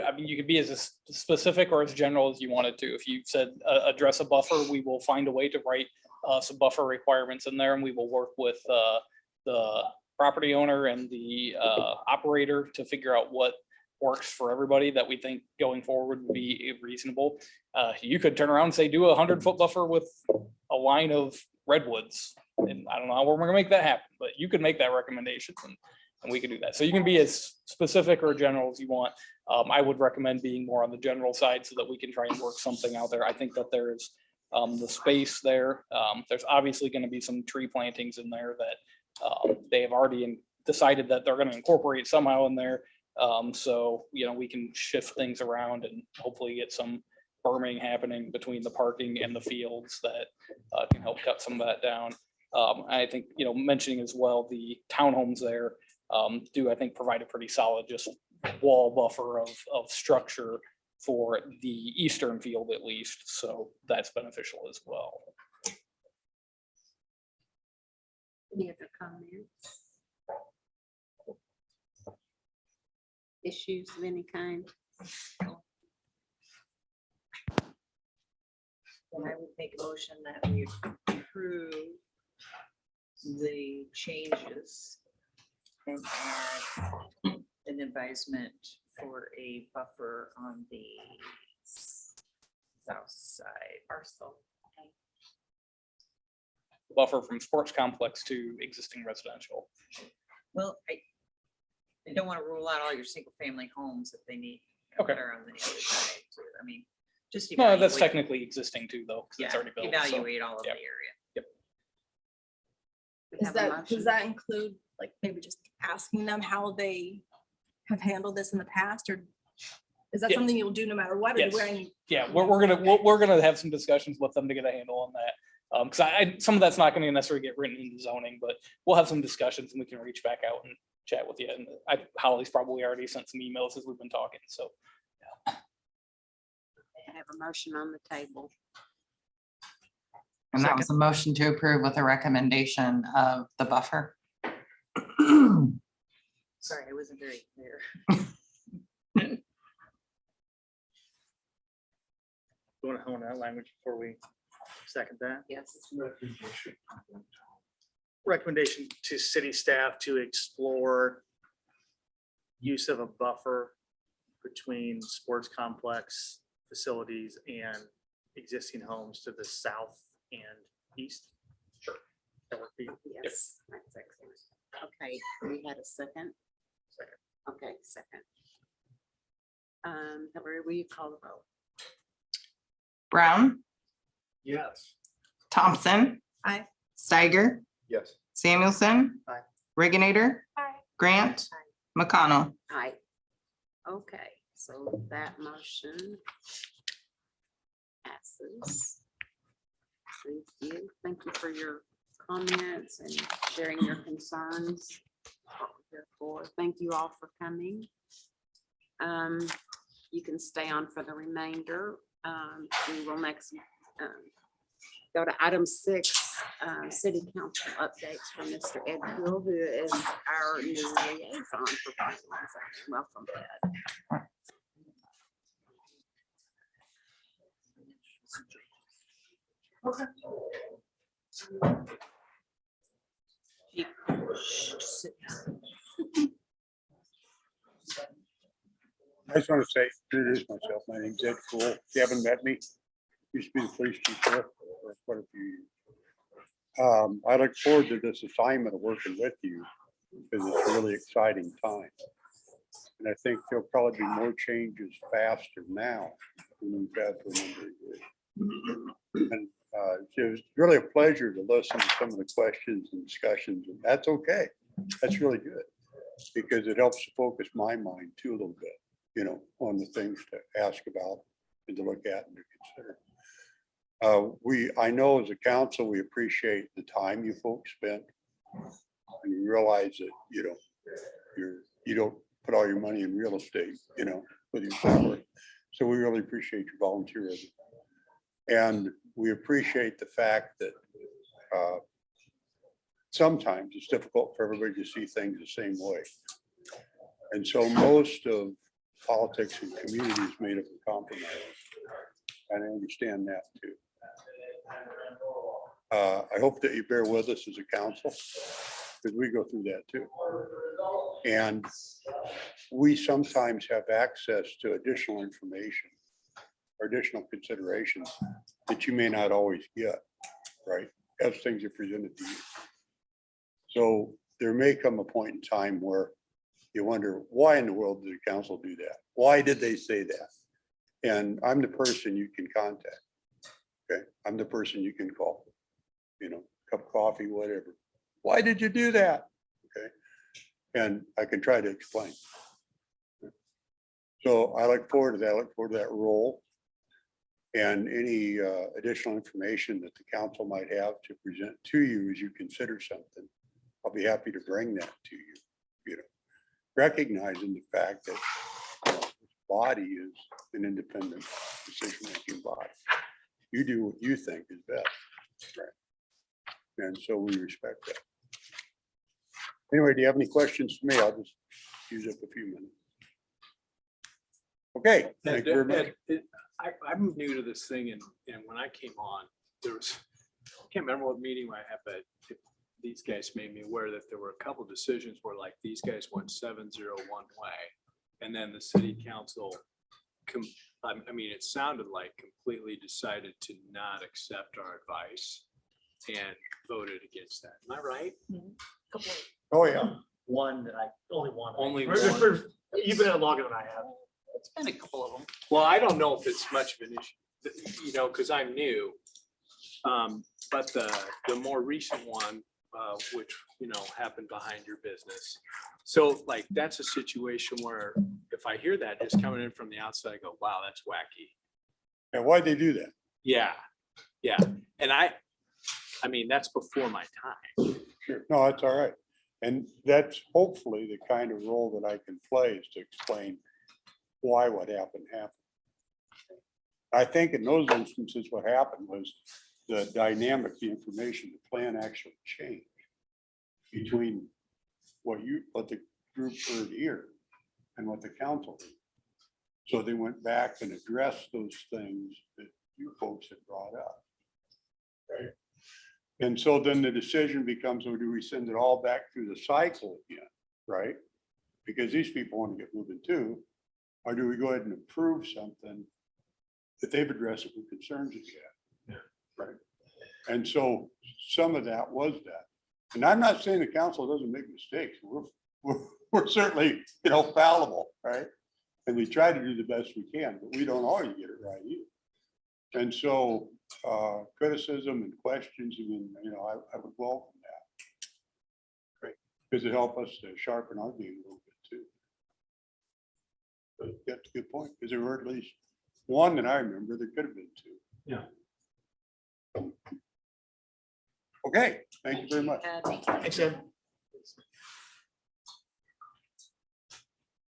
I mean, you could be as specific or as general as you wanted to. If you said address a buffer, we will find a way to write some buffer requirements in there, and we will work with the property owner and the operator to figure out what works for everybody that we think going forward would be reasonable. You could turn around and say, do a 100-foot buffer with a line of redwoods. And I don't know how we're gonna make that happen, but you could make that recommendation and we can do that. So you can be as specific or general as you want. I would recommend being more on the general side so that we can try and work something out there. I think that there's the space there. There's obviously going to be some tree plantings in there that they have already decided that they're going to incorporate somehow in there. So, we can shift things around and hopefully get some berming happening between the parking and the fields that can help cut some of that down. I think, mentioning as well, the townhomes there do, I think, provide a pretty solid just wall buffer of structure for the eastern field at least. So that's beneficial as well. Any other comments? Issues of any kind? Then I would make a motion that we approve the changes and add an advisement for a buffer on the south side parcel. Buffer from sports complex to existing residential. Well, I don't want to rule out all your single family homes if they need. Okay. That are on the other side too. I mean, just. No, that's evaluate- technically existing too, though, 'cause Yeah, it's already built. so, evaluate all of the yep. area. We Is have a that, motion. does that include like maybe just asking them how they have handled this in the past, or is that Yeah. something you'll do no matter what? Or Yes. do I- Yeah, we're gonna have some discussions with them to get a handle on that. Because some of that's not gonna necessarily get written into zoning, but we'll have some discussions and we can reach back out and chat with you. And Holly's probably already sent some emails as we've been talking, so. I have a motion on the table. And that was a motion to approve with a recommendation of the buffer. Sorry, I wasn't very clear. You want to hone that language before we second that? Yes. Recommendation to city staff to explore use of a buffer between sports complex facilities and existing homes to the south and east. Sure. That would be Yes, that's excellent. Okay, we had a second? Second. Okay, second. Hillary, will you call the vote? Brown, Yes. Thompson. Aye. Steiger, Yes. Samuelson, Aye. Reginator, Aye. Grant, McConnell. Aye. Okay, so that motion passes. Thank you. Thank you for your comments and sharing your concerns. What we're here for. Thank you all for coming. You can stay on for the remainder. We will next go to item 6, city council updates from Mr. Ed Hill, who is our new liaison for Parkland. Welcome, Ed. I just want to say, introduce myself. My name's Ed Cool. If you haven't met me, used to be the police chief here for quite a few years. I look forward to this assignment of working with you because it's a really exciting time. And I think there'll probably be more changes faster now than we've had for a number of years. And it was really a pleasure to listen to some of the questions and discussions, and that's okay. That's really good because it helps to focus my mind too a little bit, you know, on the things to ask about and to look at and to consider. I know as a council, we appreciate the time you folks spent. And you realize that, you know, you don't put all your money in real estate, you know, with your salary. So we really appreciate your volunteerism. And we appreciate the fact that sometimes it's difficult for everybody to see things the same way. And so most of politics and community is made up of compromise. And I understand that too. I hope that you bear with us as a council because we go through that too. And we sometimes have access to additional information or additional considerations that you may not always get, right? As things are presented to you. So there may come a point in time where you wonder, why in the world did the council do that? Why did they say that? And I'm the person you can contact. Okay, I'm the person you can call, you know, cup of coffee, whatever. Why did you do that? Okay, and I can try to explain. So I look forward to that. I look forward to that role. And any additional information that the council might have to present to you as you consider something, I'll be happy to bring that to you, you know, recognizing the fact that this body is an independent decision-making body. You do what you think is best, right? And so we respect that. Anyway, do you have any questions for me? I'll just use up a few minutes. Okay, thank you very much. I'm new to this thing and when I came on, there was, I can't remember what meeting I had, but these guys made me aware that there were a couple decisions where like these guys went 7-0 one way. And then the city council, I mean, it sounded like completely decided to not accept our advice and voted against that. Am I right? Oh, yeah. One that only one. Only You've been at longer than I have. It's been a couple of them. Well, I don't know if it's much of an issue, you know, because I'm new. But the more recent one, which, you know, happened behind your business. So like, that's a situation where if I hear that just coming in from the outside, I go, wow, that's wacky. And why'd they do that? Yeah, yeah. And I mean, that's before my time. Sure. No, that's all right. And that's hopefully the kind of role that I can play is to explain why what happened. I think in those instances, what happened was the dynamic, the information, the plan actually changed between what the group heard here and what the council did. So they went back and addressed those things that you folks had brought up. Right. And so then the decision becomes, or do we send it all back through the cycle again? Right. Because these people want to get moving too. Or do we go ahead and approve something that they've addressed with concerns that you have? Yeah. Right. And so some of that was that. And I'm not saying the council doesn't make mistakes. We're certainly, you know, fallible, right? And we try to do the best we can, but we don't always get it right either. And so criticism and questions, I mean, you know, I would welcome that. Great, because it helps us to sharpen our game a little bit too. But that's a good point, because there were at least one that I remember, there could have been two. Yeah. Okay, thank you very much. Thank you. Thanks, Ed.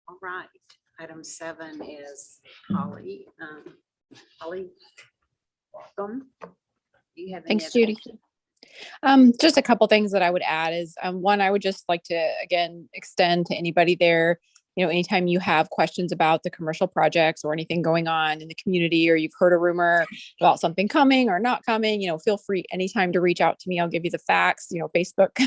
All right, item 7 is Holly. Holly. welcome. Do you have any Thanks, other- Judy. Just a couple things that I would add is, one, I would just like to, again, extend to anybody there, you know, anytime you have questions about the commercial projects or anything going on in the community, or you've heard a rumor about something coming or not coming, you know, feel free anytime to reach out to me. I'll give you the facts. You know, Facebook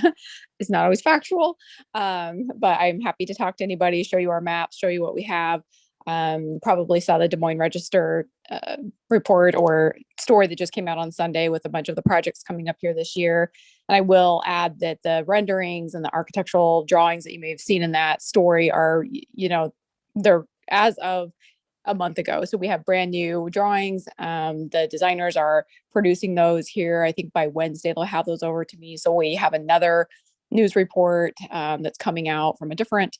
is not always factual, but I'm happy to talk to anybody, show you our maps, show you what we have. Probably saw the Des Moines Register report or story that just came out on Sunday with a bunch of the projects coming up here this year. And I will add that the renderings and the architectural drawings that you may have seen in that story are, you know, they're as of a month ago. So we have brand new drawings. The designers are producing those here. I think by Wednesday, they'll have those over to me. So we have another news report that's coming out from a different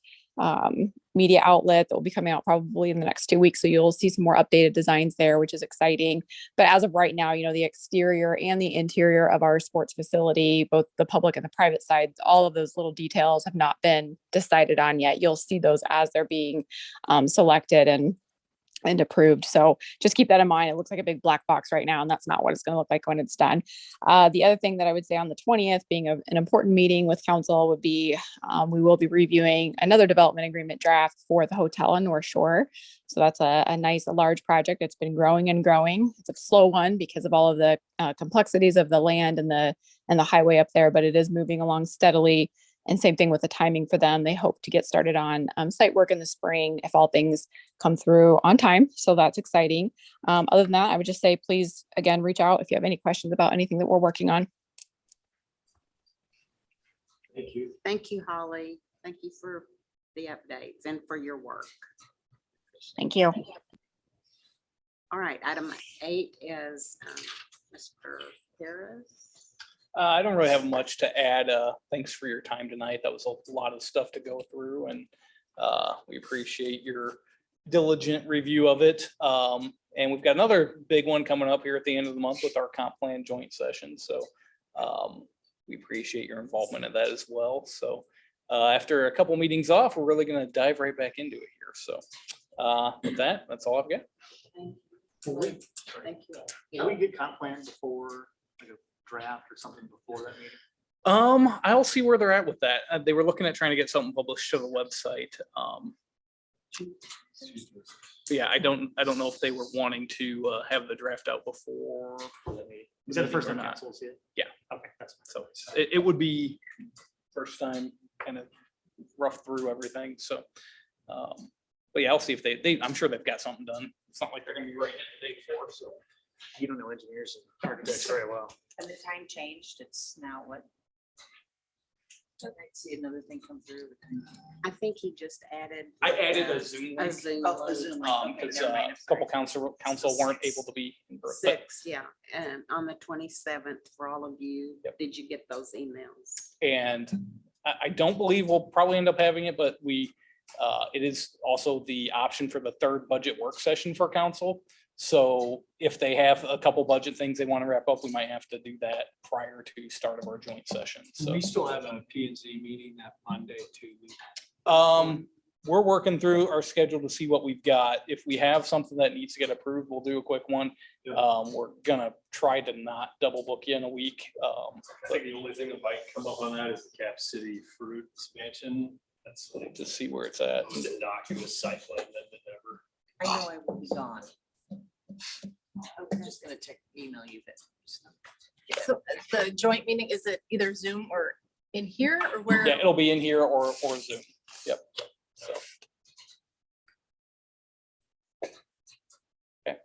media outlet that will be coming out probably in the next 2 weeks. So you'll see some more updated designs there, which is exciting. But as of right now, you know, the exterior and the interior of our sports facility, both the public and the private sides, all of those little details have not been decided on yet. You'll see those as they're being selected and approved. So just keep that in mind. It looks like a big black box right now, and that's not what it's going to look like when it's done. The other thing that I would say on the 20th, being an important meeting with council, would be we will be reviewing another development agreement draft for the hotel on North Shore. So that's a nice, a large project. It's been growing and growing. It's a slow one because of all of the complexities of the land and the highway up there, but it is moving along steadily. And same thing with the timing for them. They hope to get started on site work in the spring if all things come through on time. So that's exciting. Other than that, I would just say, please, again, reach out if you have any questions about anything that we're working on. Thank you. Thank you, Holly. Thank you for the updates and for your work. Thank you. All right, item 8 is Mr. Harris. I don't really have much to add. Thanks for your time tonight. That was a lot of stuff to go through, and we appreciate your diligent review of it. And we've got another big one coming up here at the end of the month with our comp plan joint session. So we appreciate your involvement in that as well. So after a couple meetings off, we're really going to dive right back into it here. So with that, that's all I've got. Thank you. Can we get comp plans before, like a draft or something before that meeting? I'll see where they're at with that. They were looking at trying to get something published to the website. Yeah, I don't know if they were wanting to have the draft out before. Is that the first time council will see it? Yeah. Okay, that's. So it would be first time kind of rough through everything. So, but yeah, I'll see if they, I'm sure they've got something done. It's not like they're gonna be writing it the day before, so. You don't know engineers and architects very well. And the time changed, it's now what? I see another thing come through. I think he just added. I added a Zoom A link, Zoom Oh, a link. Zoom link. Okay, because never a mind. couple council weren't able to be. in person, but 6, yeah, and on the 27th for all of you. Yep. Did you get those emails? And I don't believe we'll probably end up having it, but it is also the option for the third budget work session for council. So if they have a couple budget things they want to wrap up, we might have to do that prior to start of our joint session. So We still have a P and Z meeting that Monday too. we're working through our schedule to see what we've got. If we have something that needs to get approved, we'll do a quick one. We're gonna try to not double book you in a week. I think the only thing that might come up on that is the Cap City fruit expansion. That's like To see where it's at. the document site plan that never. I know I will be gone. I'm just gonna email you that. So the joint meeting, is it either Zoom or in here or where? Yeah, it'll be in here or Zoom. Yep. So. Okay.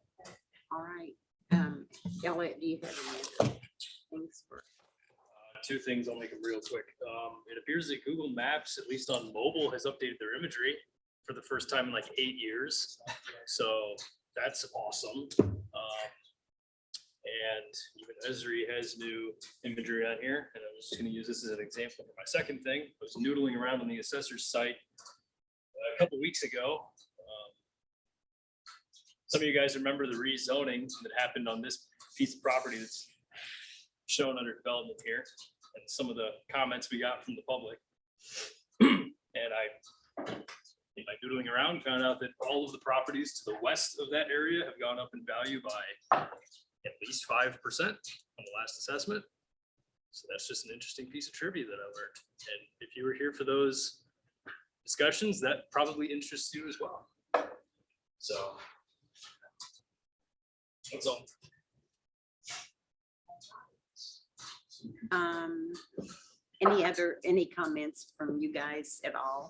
All right. Elliot, do you have any other things for? Two things, I'll make them real quick. It appears that Google Maps, at least on mobile, has updated their imagery for the first time in like 8 years. So that's awesome. And even Esri has new imagery on here, and I'm just gonna use this as an example for my second thing. I was noodling around on the assessor's site a couple weeks ago. Some of you guys remember the rezoning that happened on this piece of property that's shown under development here, and some of the comments we got from the public. And in my doodling around, found out that all of the properties to the west of that area have gone up in value by at least 5% on the last assessment. So that's just an interesting piece of trivia that I learned. And if you were here for those discussions, that probably interests you as well. So that's all. Any comments from you guys at all?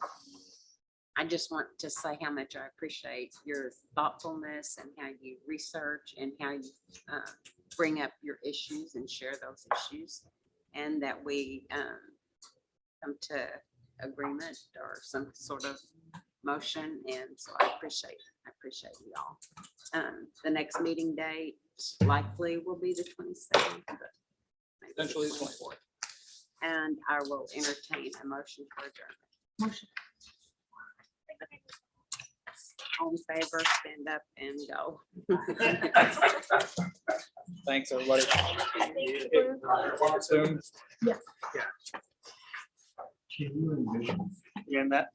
I just want to say how much I appreciate your thoughtfulness and how you research and how you bring up your issues and share those issues, and that we come to agreement or some sort of motion. And so I appreciate you all. The next meeting date likely will be the 27th. Potentially the 24th. And I will entertain a motion for adjournment. All in favor, stand up and go. Thanks, everybody. Yes. Again, that